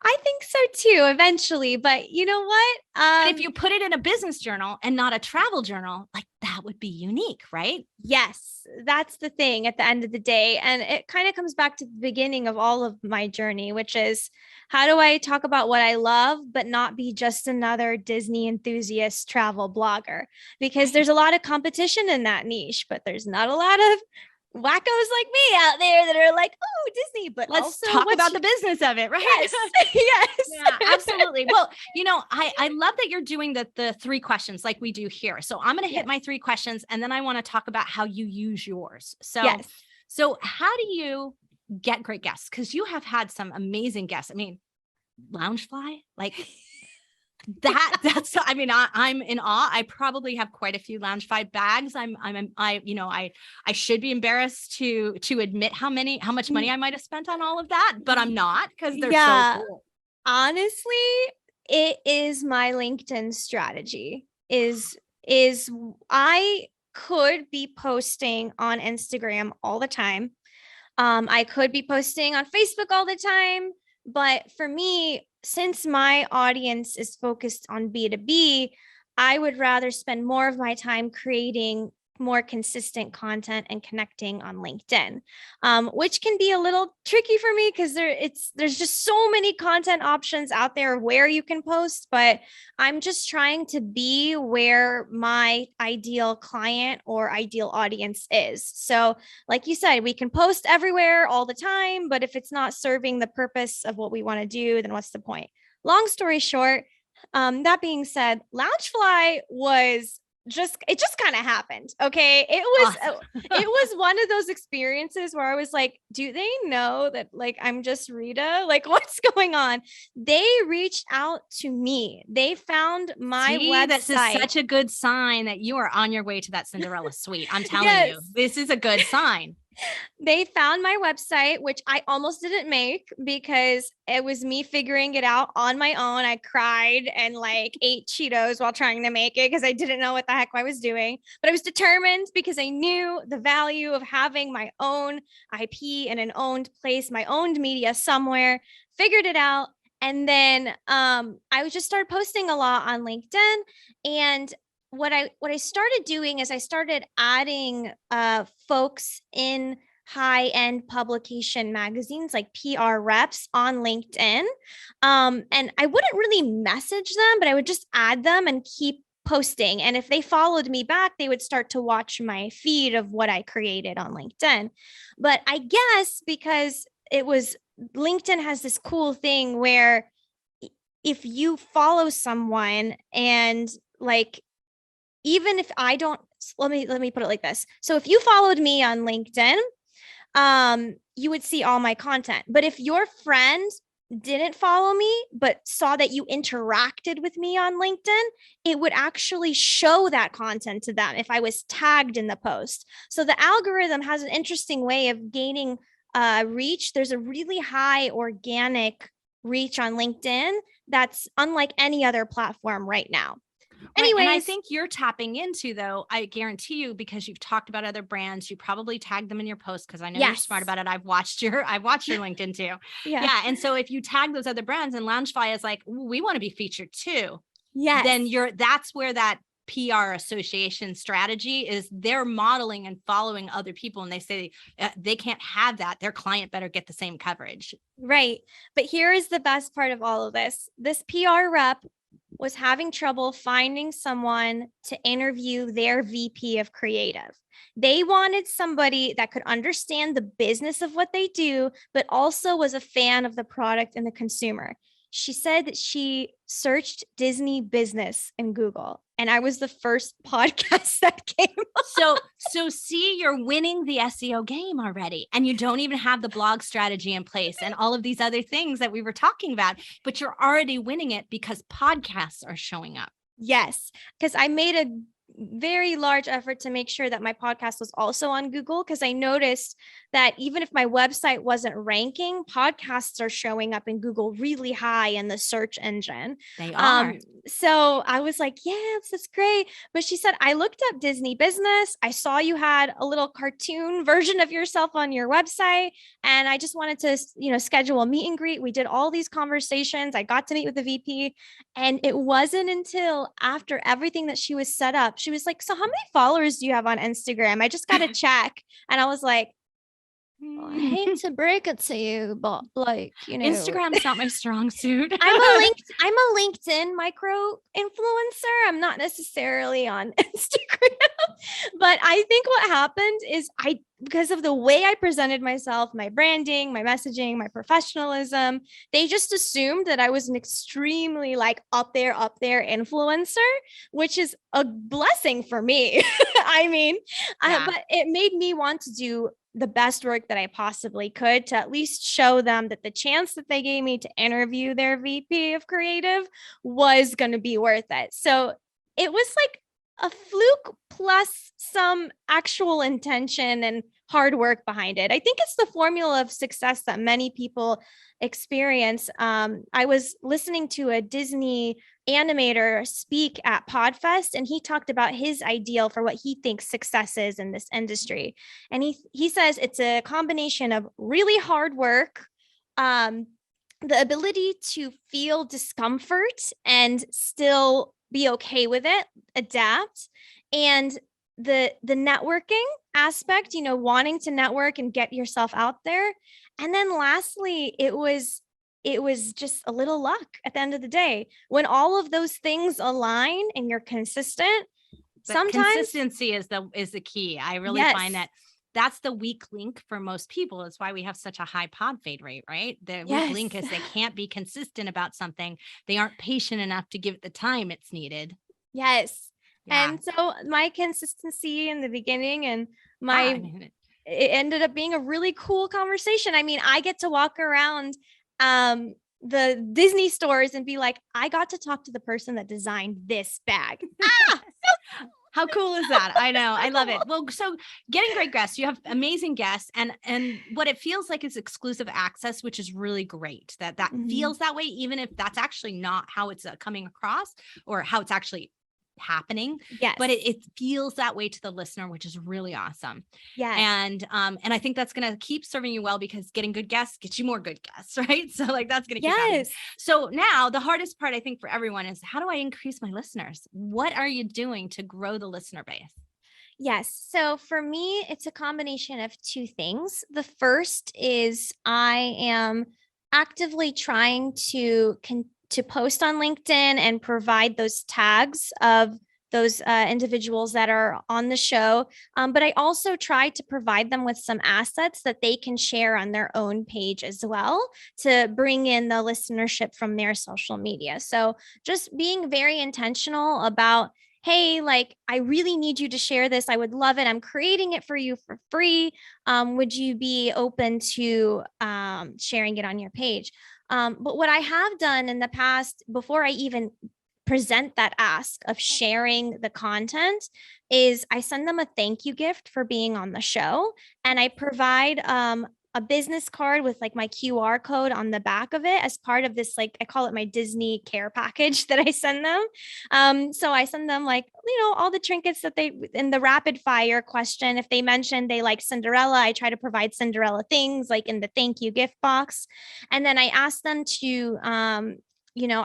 I think so too, eventually. But you know what? And if you put it in a business journal and not a travel journal, like that would be unique, right? Yes, that's the thing at the end of the day. And it kind of comes back to the beginning of all of my journey, which is, how do I talk about what I love, but not be just another Disney enthusiast travel blogger? Because there's a lot of competition in that niche, but there's not a lot of wackos like me out there that are like, oh, Disney, but let's also talk about the business of it, right? Yes. Yes. Yeah, absolutely. Well, I love that you're doing the 3 questions like we do here. So I'm going to hit my 3 questions, and then I want to talk about how you use yours. So how do you get great guests? Because you have had some amazing guests. I mean, Loungefly, like that's, I mean, I'm in awe. I probably have quite a few Loungefly bags. I should be embarrassed to admit how much money I might have spent on all of that, but I'm not, because they're so cool. Honestly, it is my LinkedIn strategy is I could be posting on Instagram all the time. I could be posting on Facebook all the time, but for me, since my audience is focused on B2B, I would rather spend more of my time creating more consistent content and connecting on LinkedIn, which can be a little tricky for me because there's just so many content options out there where you can post, but I'm just trying to be where my ideal client or ideal audience is. So like you said, we can post everywhere all the time, but if it's not serving the purpose of what we want to do, then what's the point? Long story short, that being said, Loungefly it just kind of happened. Okay. It was one of those experiences where I was like, do they know that like, I'm just Rita? Like, what's going on? They reached out to me. They found my website. This is such a good sign that you are on your way to that Cinderella suite. I'm telling you, this is a good sign. They found my website, which I almost didn't make because it was me figuring it out on my own. I cried and like ate Cheetos while trying to make it because I didn't know what the heck I was doing. But I was determined because I knew the value of having my own IP in an owned place, my owned media somewhere, figured it out. And then I just started posting a lot on LinkedIn. And what I started doing is I started adding folks in high-end publication magazines like PR reps on LinkedIn. And I wouldn't really message them, but I would just add them and keep posting. And if they followed me back, they would start to watch my feed of what I created on LinkedIn. But I guess because LinkedIn has this cool thing where if you follow someone and like, even if I don't, let me put it like this. So if you followed me on LinkedIn, you would see all my content. But if your friend didn't follow me, but saw that you interacted with me on LinkedIn, it would actually show that content to them if I was tagged in the post. So the algorithm has an interesting way of gaining reach. There's a really high organic reach on LinkedIn that's unlike any other platform right now. Right. Anyways, and I think you're tapping into, though, I guarantee you, because you've talked about other brands, you probably tagged them in your post, because I know you're smart about it. I've watched your LinkedIn too. Yeah. And so if you tag those other brands and Loungefly is like, we want to be featured too. Then that's where that PR association strategy is. They're modeling and following other people, and they say they can't have that. Their client better get the same coverage. Right. But here is the best part of all of this. This PR rep was having trouble finding someone to interview their VP of creative. They wanted somebody that could understand the business of what they do, but also was a fan of the product and the consumer. She said that she searched Disney business in Google, and I was the first podcast that came up. So see, you're winning the SEO game already, and you don't even have the blog strategy in place and all of these other things that we were talking about, but you're already winning it because podcasts are showing up. Yes, because I made a very large effort to make sure that my podcast was also on Google, because I noticed that even if my website wasn't ranking, podcasts are showing up in Google really high in the search engine. They are. So I was like, yes, that's great. But she said, I looked up Disney business. I saw you had a little cartoon version of yourself on your website. And I just wanted to, schedule a meet and greet. We did all these conversations. I got to meet with the VP. And it wasn't until after everything that she was set up, she was like, so how many followers do you have on Instagram? I just got to check. And I was like, well, I hate to break it to you, but Instagram's not my strong suit. I'm a LinkedIn micro influencer. I'm not necessarily on Instagram, but I think what happened is because of the way I presented myself, my branding, my messaging, my professionalism, they just assumed that I was an extremely up there influencer, which is a blessing for me. But it made me want to do the best work that I possibly could to at least show them that the chance that they gave me to interview their VP of creative was going to be worth it. So it was like a fluke plus some actual intention and hard work behind it. I think it's the formula of success that many people experience. I was listening to a Disney animator speak at Podfest, and he talked about his ideal for what he thinks success is in this industry. And he says it's a combination of really hard work, the ability to feel discomfort and still be okay with it, adapt, and the networking aspect, wanting to network and get yourself out there. And then lastly, it was just a little luck at the end of the day. When all of those things align and you're consistent, sometimes consistency is the key. I really find that's the weak link for most people. It's why we have such a high pod fade rate, right? The weak link is they can't be consistent about something. They aren't patient enough to give it the time it's needed. Yes. Yeah. And so my consistency in the beginning and it ended up being a really cool conversation. I get to walk around the Disney stores and be like, I got to talk to the person that designed this bag. How cool is that? I know. I love it. Well, so getting great guests, you have amazing guests, and what it feels like is exclusive access, which is really great. That feels that way, even if that's actually not how it's coming across or how it's actually happening. Yes. But it feels that way to the listener, which is really awesome. Yeah. And I think that's going to keep serving you well, because getting good guests gets you more good guests, right? So that's going to keep happening. So now the hardest part, I think, for everyone is, how do I increase my listeners? What are you doing to grow the listener base? Yes. So for me, it's a combination of two things. The first is I am actively trying to post on LinkedIn and provide those tags of those individuals that are on the show. But I also try to provide them with some assets that they can share on their own page as well to bring in the listenership from their social media. So just being very intentional about, hey, like, I really need you to share this. I would love it. I'm creating it for you for free. Would you be open to sharing it on your page? But what I have done in the past, before I even present that ask of sharing the content, is I send them a thank you gift for being on the show. And I provide a business card with like my QR code on the back of it as part of this, like, I call it my Disney care package that I send them. So I send them, like, all the trinkets that they, in the rapid fire question, if they mention they like Cinderella, I try to provide Cinderella things like in the thank you gift box. And then I ask them to,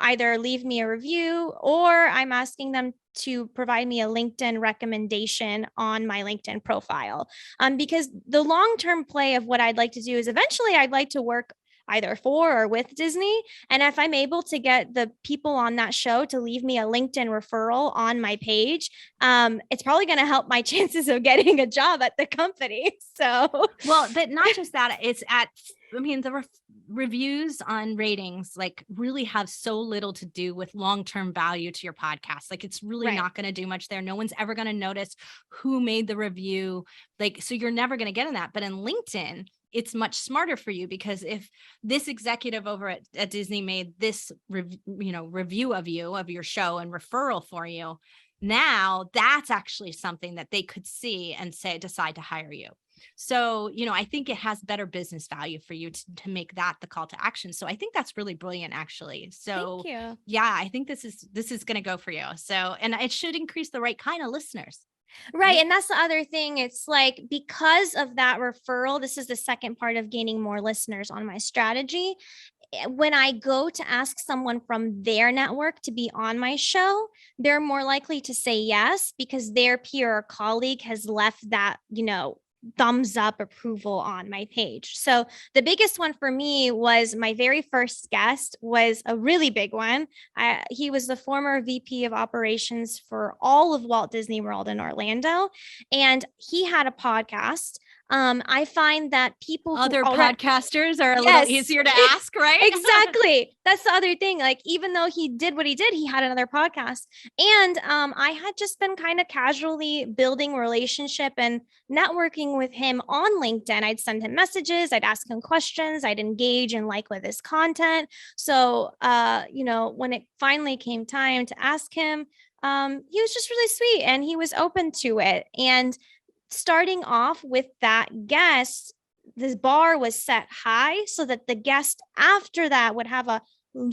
either leave me a review, or I'm asking them to provide me a LinkedIn recommendation on my LinkedIn profile. Because the long-term play of what I'd like to do is eventually I'd like to work either for or with Disney. And if I'm able to get the people on that show to leave me a LinkedIn referral on my page, it's probably going to help my chances of getting a job at the company. So, well, but not just that, it's the reviews on ratings like really have so little to do with long-term value to your podcast. Like, it's really not going to do much there. No one's ever going to notice who made the review. Like, so you're never going to get in that. But in LinkedIn, it's much smarter for you, because if this executive over at Disney made this review of your show and referral for you, now that's actually something that they could see and decide to hire you. So, I think it has better business value for you to make that the call to action. So I think that's really brilliant, actually. So thank you. Yeah, I think this is going to go for you. So, and it should increase the right kind of listeners. Right. And that's the other thing. It's like, because of that referral, this is the second part of gaining more listeners on my strategy. When I go to ask someone from their network to be on my show, they're more likely to say yes, because their peer or colleague has left that, thumbs up approval on my page. So the biggest one for me was my very first guest was a really big one. He was the former VP of operations for all of Walt Disney World in Orlando, and he had a podcast. I find that other podcasters are a little easier to ask, right? Exactly. That's the other thing. Like, even though he did what he did, he had another podcast. And I had just been kind of casually building relationship and networking with him on LinkedIn. I'd send him messages, I'd ask him questions, I'd engage and like with his content. So, when it finally came time to ask him, he was just really sweet and he was open to it. And starting off with that guest, this bar was set high so that the guest after that would have a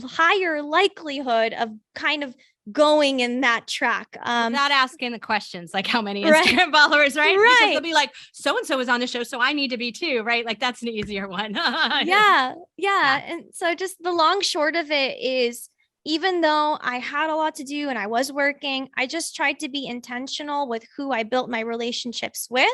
higher likelihood of kind of going in that track. Without asking the questions, like how many Instagram followers, right? Because they'll be like, so-and-so was on the show, so I need to be too, right? Like, that's an easier one. Yeah. And so just the long short of it is, even though I had a lot to do and I was working, I just tried to be intentional with who I built my relationships with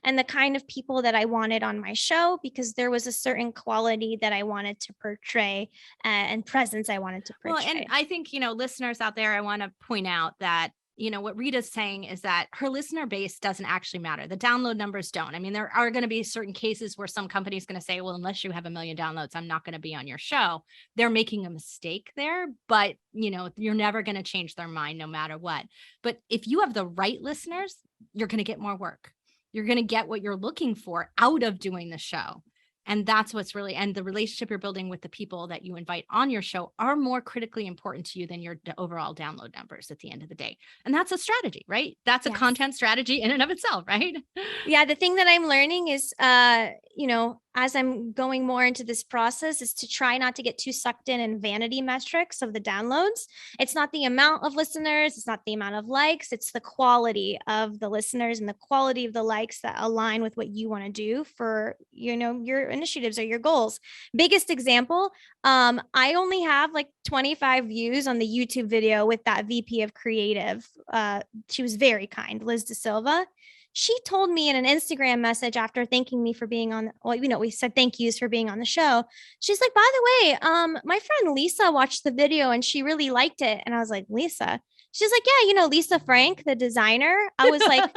and the kind of people that I wanted on my show, because there was a certain quality that I wanted to portray and presence I wanted to portray. Well, and I think, listeners out there, I want to point out that, what Rita's saying is that her listener base doesn't actually matter. The download numbers don't. I mean, there are going to be certain cases where some company's going to say, well, unless you have 1 million downloads, I'm not going to be on your show. They're making a mistake there, but you're never going to change their mind no matter what. But if you have the right listeners, you're going to get more work. You're going to get what you're looking for out of doing the show. And that's what's really, and the relationship you're building with the people that you invite on your show are more critically important to you than your overall download numbers at the end of the day. And that's a strategy, right? That's a content strategy in and of itself, right? Yeah. The thing that I'm learning is, as I'm going more into this process, is to try not to get too sucked in vanity metrics of the downloads. It's not the amount of listeners, it's not the amount of likes, it's the quality of the listeners and the quality of the likes that align with what you want to do for, your initiatives or your goals. Biggest example, I only have like 25 views on the YouTube video with that VP of creative. She was very kind, Liz De Silva. She told me in an Instagram message after thanking me for being on, we said thank yous for being on the show. She's like, by the way, my friend Lisa watched the video and she really liked it. And I was like, Lisa? She's like, yeah, Lisa Frank, the designer. I was like,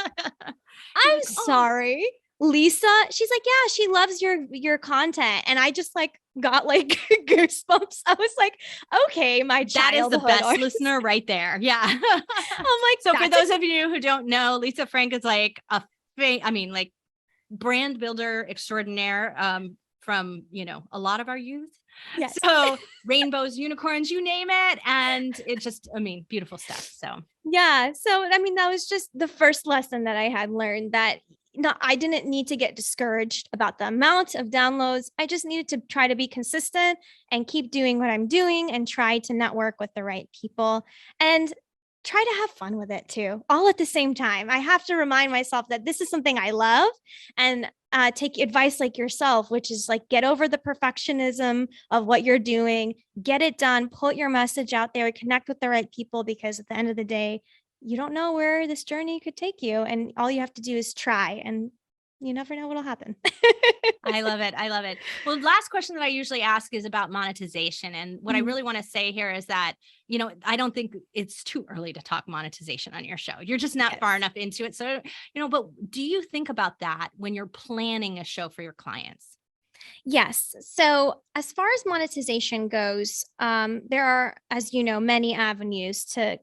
I'm sorry, Lisa. She's like, yeah, she loves your content. And I just like got like goosebumps. I was like, okay, my That is the childhood best artist. listener right there. Yeah. I'm like, so for those of you who don't know, Lisa Frank is like like brand builder extraordinaire from, a lot of our youth. Yes. So rainbows, unicorns, you name it. And it just, beautiful stuff. So yeah. So, that was just the first lesson that I had learned, that I didn't need to get discouraged about the amount of downloads. I just needed to try to be consistent and keep doing what I'm doing and try to network with the right people and try to have fun with it too, all at the same time. I have to remind myself that this is something I love, and take advice like yourself, which is like, get over the perfectionism of what you're doing, get it done, put your message out there, connect with the right people, because at the end of the day, you don't know where this journey could take you. And all you have to do is try, and you never know what'll happen. I love it. I love it. Well, last question that I usually ask is about monetization. And what I really want to say here is that, I don't think it's too early to talk monetization on your show. You're just not far enough into it. So, but do you think about that when you're planning a show for your clients? Yes. So as far as monetization goes, there are, as you know, many avenues to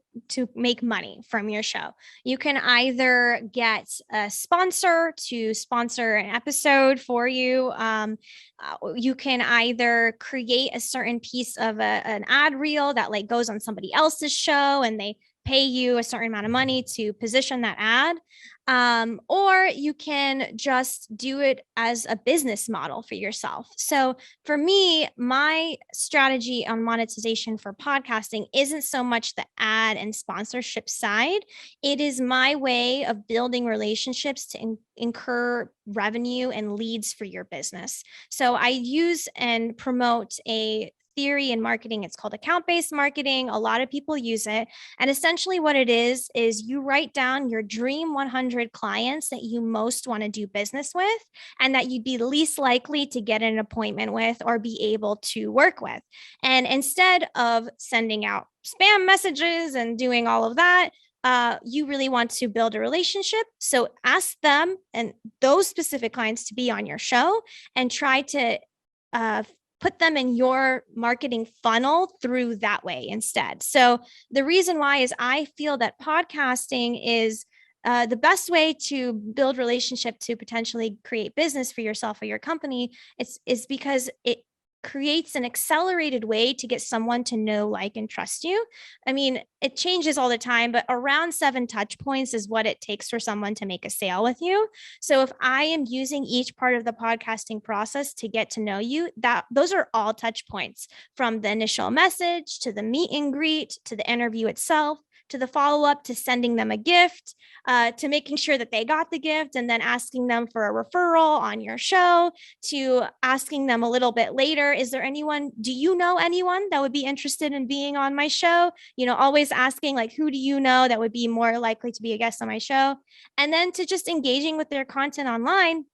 make money from your show. You can either get a sponsor to sponsor an episode for you. You can either create a certain piece of an ad reel that like goes on somebody else's show, and they pay you a certain amount of money to position that ad. Or you can just do it as a business model for yourself. So for me, my strategy on monetization for podcasting isn't so much the ad and sponsorship side. It is my way of building relationships to incur revenue and leads for your business. So I use and promote a theory in marketing. It's called account-based marketing. A lot of people use it. And essentially what it is you write down your dream 100 clients that you most want to do business with, and that you'd be least likely to get an appointment with or be able to work with. And instead of sending out spam messages and doing all of that, you really want to build a relationship. So ask them and those specific clients to be on your show, and try to put them in your marketing funnel through that way instead. So the reason why is I feel that podcasting is the best way to build relationship to potentially create business for yourself or your company. Is because it creates an accelerated way to get someone to know, like, and trust you. It changes all the time, but around 7 touch points is what it takes for someone to make a sale with you. So if I am using each part of the podcasting process to get to know you, those are all touch points, from the initial message to the meet and greet, to the interview itself, to the follow-up, to sending them a gift, to making sure that they got the gift, and then asking them for a referral on your show, to asking them a little bit later, do you know anyone that would be interested in being on my show? Always asking, like, who do you know that would be more likely to be a guest on my show? And then to just engaging with their content online.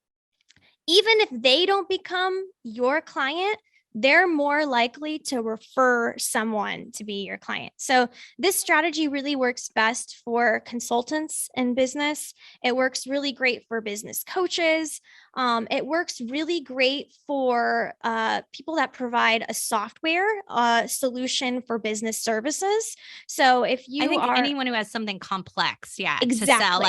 Even if they don't become your client, they're more likely to refer someone to be your client. So this strategy really works best for consultants in business. It works really great for business coaches. It works really great for people that provide a software solution for business services. So if you I think anyone who has something complex, exactly. to sell,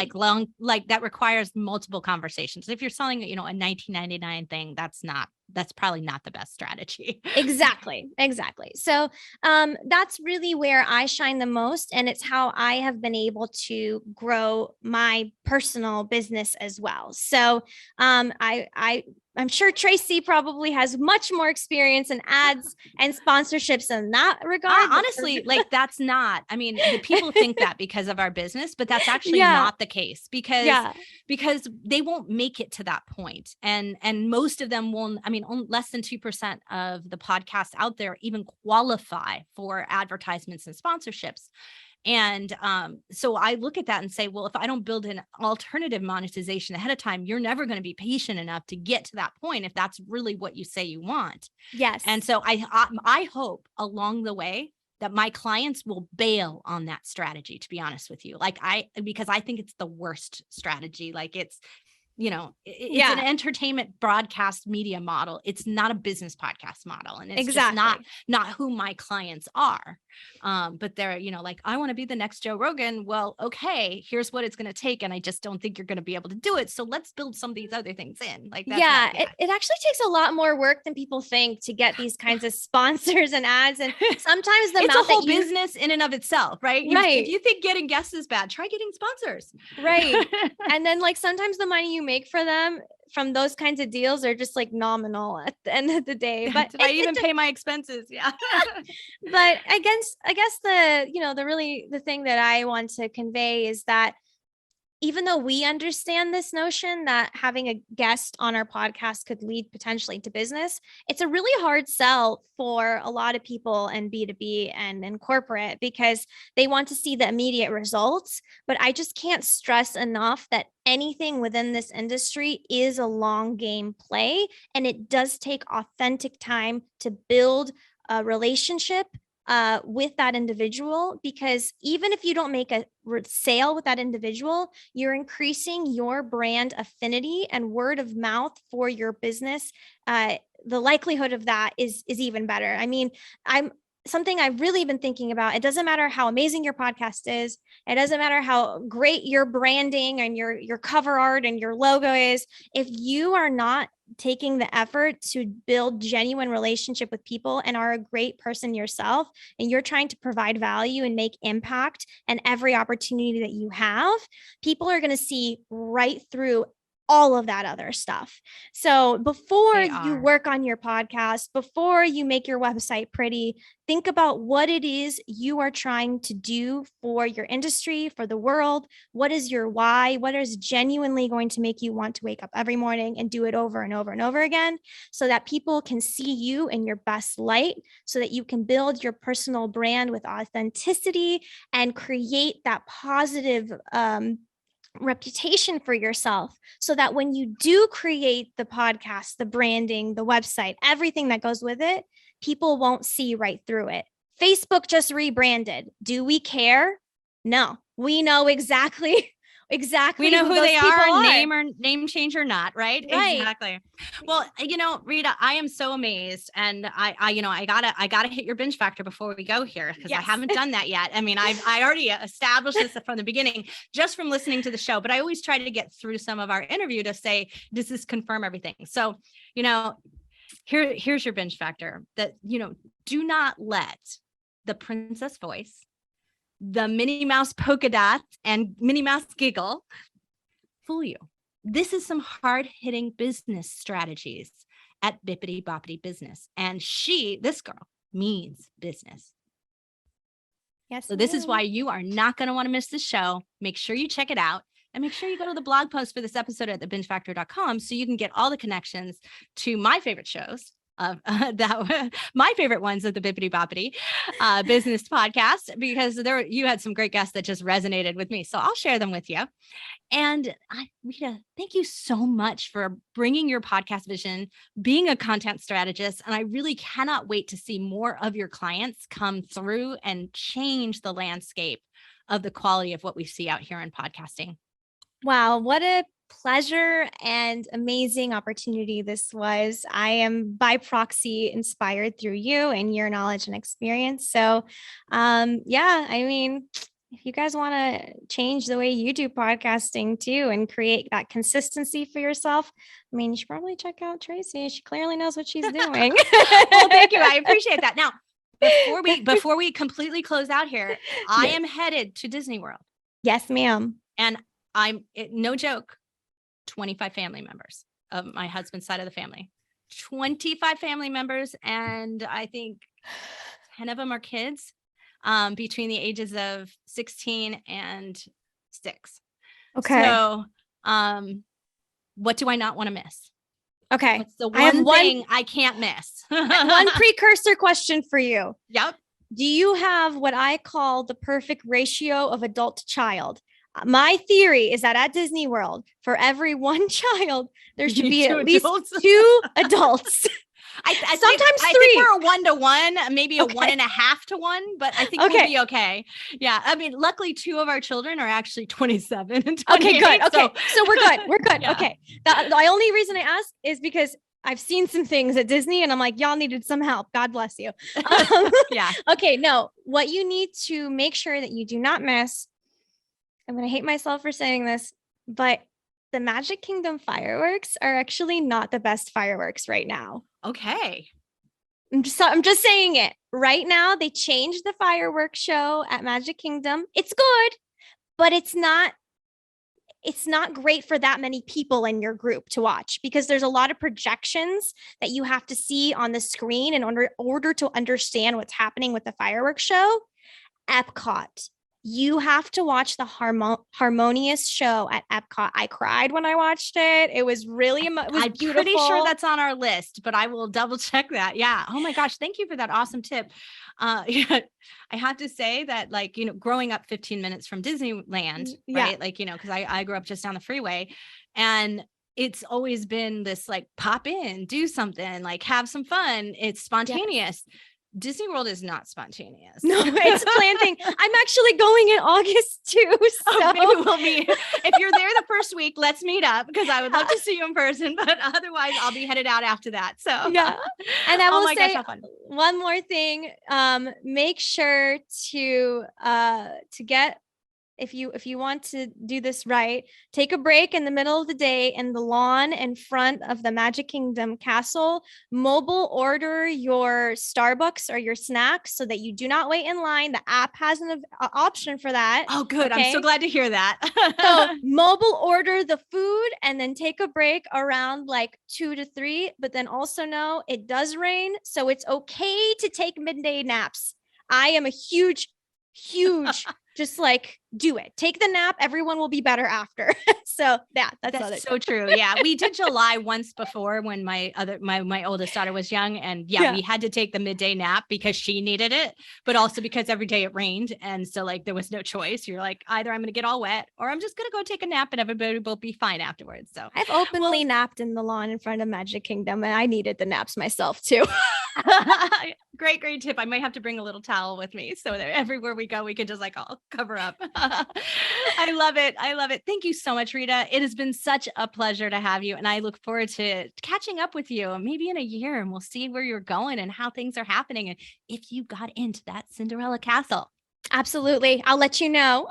like that requires multiple conversations. If you're selling, a 1999 thing, that's probably not the best strategy. Exactly. So that's really where I shine the most. And it's how I have been able to grow my personal business as well. So I'm sure Tracy probably has much more experience in ads and sponsorships in that regard. Honestly, that's not, the people think that because of our business, but that's actually not the case, because they won't make it to that point. And most of them won't, less than 2% of the podcasts out there even qualify for advertisements and sponsorships. And so I look at that and say, well, if I don't build an alternative monetization ahead of time, you're never going to be patient enough to get to that point if that's really what you say you want. Yes. And so I hope along the way that my clients will bail on that strategy, to be honest with you. Because I think it's the worst strategy. it's an entertainment broadcast media model. It's not a business podcast model. And it's just not who my clients are. But they're, like, I want to be the next Joe Rogan. Well, okay, here's what it's going to take. And I just don't think you're going to be able to do it. So let's build some of these other things in. Like, that's it actually takes a lot more work than people think to get these kinds of sponsors and ads. And sometimes it's a whole business in and of itself, right? Right. If you think getting guests is bad, try getting sponsors. Right. And then like sometimes the money you make for them from those kinds of deals are just like nominal at the end of the day. But did I even pay my expenses? Yeah. But I guess the thing that I want to convey is that even though we understand this notion that having a guest on our podcast could lead potentially to business, it's a really hard sell for a lot of people in B2B and in corporate because they want to see the immediate results. But I just can't stress enough that anything within this industry is a long game play, and it does take authentic time to build a relationship with that individual, because even if you don't make a sale with that individual, you're increasing your brand affinity and word of mouth for your business. The likelihood of that is even better. I mean, something I've really been thinking about. It doesn't matter how amazing your podcast is. It doesn't matter how great your branding and your cover art and your logo is. If you are not taking the effort to build genuine relationship with people and are a great person yourself, and you're trying to provide value and make impact and every opportunity that you have, people are going to see right through all of that other stuff. So before you work on your podcast, before you make your website pretty, think about what it is you are trying to do for your industry, for the world. What is your why? What is genuinely going to make you want to wake up every morning and do it over and over and over again, so that people can see you in your best light, so that you can build your personal brand with authenticity and create that positive reputation for yourself, so that when you do create the podcast, the branding, the website, everything that goes with it, people won't see right through it. Facebook just rebranded. Do we care? No, we know exactly. We know who they are, name change or not, right? Right. Exactly. Well, Rita, I am so amazed, and I gotta hit your binge factor before we go here, because I haven't done that yet. I mean, I already established this from the beginning, just from listening to the show, but I always try to get through some of our interview to say, does this confirm everything? So, here's your binge factor. That, do not let the princess voice, the Minnie Mouse polka dot and Minnie Mouse giggle fool you. This is some hard-hitting business strategies at Bippity Boppity Business. And this girl, means business. Yes. So this is why you are not going to want to miss this show. Make sure you check it out. And make sure you go to the blog post for this episode at thebingefactor.com so you can get all the connections to my favorite shows. My favorite ones of the Bippity Boppity business podcast, because you had some great guests that just resonated with me. So I'll share them with you. And Rita, thank you so much for bringing your podcast vision, being a content strategist. And I really cannot wait to see more of your clients come through and change the landscape of the quality of what we see out here in podcasting. Wow, what a pleasure and amazing opportunity this was. I am by proxy inspired through you and your knowledge and experience. So if you guys want to change the way you do podcasting too and create that consistency for yourself, you should probably check out Tracy. She clearly knows what she's doing. Well, thank you. I appreciate that. Now, before we completely close out here, I am headed to Disney World. Yes, ma'am. And no joke, 25 family members of my husband's side of the family, 25 family members. And I think 10 of them are kids between the ages of 16 and 6. Okay. So what do I not want to miss? Okay. What's the one thing I can't miss? One precursor question for you. Yep. Do you have what I call the perfect ratio of adult to child? My theory is that at Disney World, for every one child, there should be at least 2 adults. Sometimes think three. we're a 1-to-1, maybe a 1.5-to-1, but I think we'll be okay. Yeah. I mean, luckily 2 of our children are actually 27 and 28. Okay, good. Okay. So we're good. We're good. Yeah. Okay. The only reason I asked is because I've seen some things at Disney and I'm like, y'all needed some help. God bless you. Yeah. Okay. No, what you need to make sure that you do not miss, I'm going to hate myself for saying this, but the Magic Kingdom fireworks are actually not the best fireworks right now. Okay. I'm just saying it right now. They changed the fireworks show at Magic Kingdom. It's good, but it's not great for that many people in your group to watch because there's a lot of projections that you have to see on the screen in order to understand what's happening with the fireworks show. Epcot, you have to watch the harmonious show at Epcot. I cried when I watched it. It was really it was I'm beautiful. pretty sure that's on our list, but I will double check that. Yeah. Oh my gosh. Thank you for that awesome tip. Yeah, I have to say that, like, growing up 15 minutes from Disneyland, right? Like, because I grew up just down the freeway, and it's always been this like pop in, do something, like have some fun. It's spontaneous. Disney World is not spontaneous. No, it's a planned thing. I'm actually going in August too. So maybe we'll meet. If you're there the first week, let's meet up because I would love to see you in person. But otherwise, I'll be headed out after that. So yeah. And I will say gosh, one more thing. Make sure to get, if you want to do this right, take a break in the middle of the day in the lawn in front of the Magic Kingdom castle, mobile order your Starbucks or your snacks so that you do not wait in line. The app has an option for that. Oh, good. Okay? I'm so glad to hear that. So mobile order the food and then take a break around like 2 to 3, but then also know it does rain. So it's okay to take midday naps. I am a huge just like do it. Take the nap. Everyone will be better after. So yeah, that's so true. Yeah. We did July once before when my oldest daughter was young, and we had to take the midday nap because she needed it, but also because every day it rained. And so like, there was no choice. You're like, either I'm going to get all wet or I'm just going to go take a nap and everybody will be fine afterwards. So I've openly napped in the lawn in front of Magic Kingdom and I needed the naps myself too. Great tip. I might have to bring a little towel with me so that everywhere we go, we can just like all cover up. I love it. Thank you so much, Rita. It has been such a pleasure to have you. And I look forward to catching up with you maybe in a year, and we'll see where you're going and how things are happening. And if you got into that Cinderella castle. Absolutely. I'll let you know.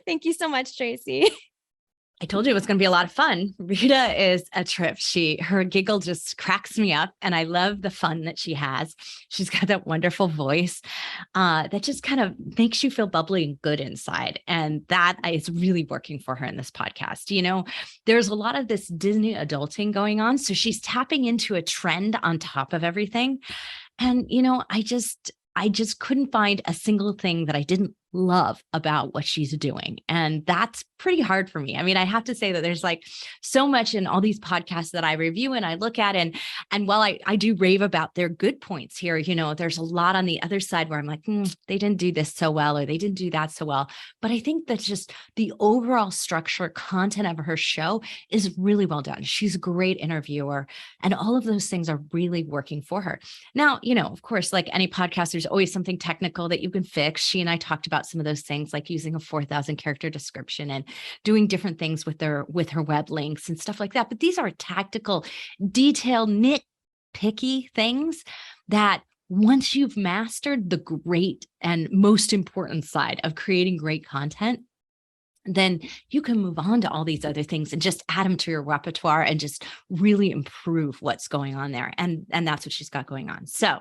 Thank you so much, Tracy. I told you it was going to be a lot of fun. Rita is a trip. Her giggle just cracks me up, and I love the fun that she has. She's got that wonderful voice that just kind of makes you feel bubbly and good inside. And that is really working for her in this podcast. There's a lot of this Disney adulting going on. So she's tapping into a trend on top of everything. And, I just couldn't find a single thing that I didn't love about what she's doing. And that's pretty hard for me. I mean, I have to say that there's like so much in all these podcasts that I review and I look at, and while I do rave about their good points here, there's a lot on the other side where I'm like, they didn't do this so well, or they didn't do that so well. But I think that just the overall structure, content of her show is really well done. She's a great interviewer, and all of those things are really working for her. Now, of course, like any podcast, there's always something technical that you can fix. She and I talked about some of those things, like using a 4,000 character description and doing different things with her web links and stuff like that. But these are tactical, detailed, nitpicky things that once you've mastered the great and most important side of creating great content, then you can move on to all these other things and just add them to your repertoire and just really improve what's going on there. And that's what she's got going on. So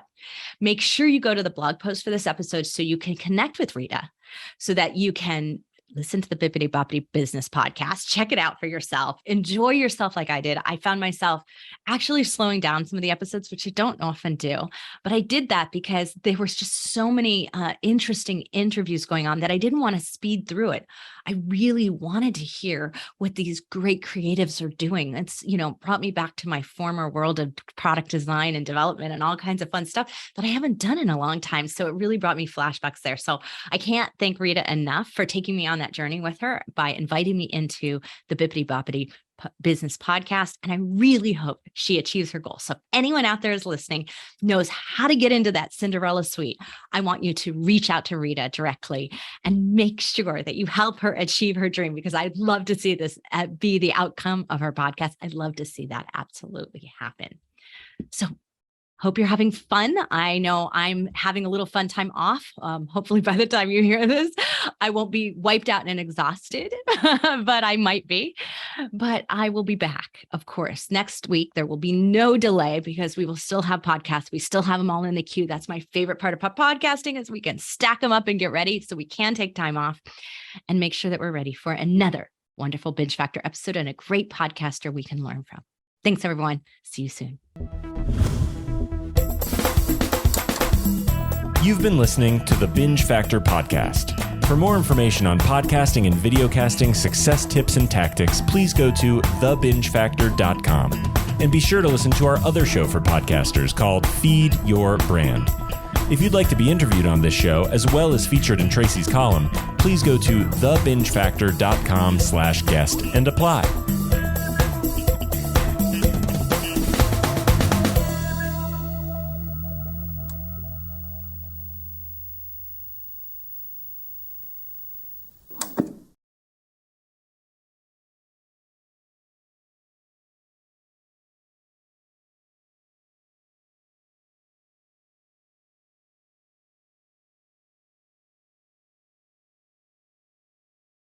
make sure you go to the blog post for this episode so you can connect with Rita, so that you can listen to the Bippity Boppity Business podcast. Check it out for yourself. Enjoy yourself like I did. I found myself actually slowing down some of the episodes, which I don't often do. But I did that because there was just so many interesting interviews going on that I didn't want to speed through it. I really wanted to hear what these great creatives are doing. It's, brought me back to my former world of product design and development and all kinds of fun stuff that I haven't done in a long time. So it really brought me flashbacks there. So I can't thank Rita enough for taking me on that journey with her by inviting me into the Bippity Boppity Business podcast. And I really hope she achieves her goal. So if anyone out there is listening, knows how to get into that Cinderella suite, I want you to reach out to Rita directly and make sure that you help her achieve her dream, because I'd love to see this be the outcome of her podcast. I'd love to see that absolutely happen. So hope you're having fun. I know I'm having a little fun time off. Hopefully by the time you hear this, I won't be wiped out and exhausted, but I might be. But I will be back, of course. Next week, there will be no delay because we will still have podcasts. We still have them all in the queue. That's my favorite part of podcasting, is we can stack them up and get ready so we can take time off and make sure that we're ready for another wonderful Binge Factor episode and a great podcaster we can learn from. Thanks, everyone. See you soon. You've been listening to the Binge Factor podcast. For more information on podcasting and videocasting success tips and tactics, please go to thebingefactor.com. And be sure to listen to our other show for podcasters called Feed Your Brand. If you'd like to be interviewed on this show, as well as featured in Tracy's column, please go to thebingefactor.com/guest and apply.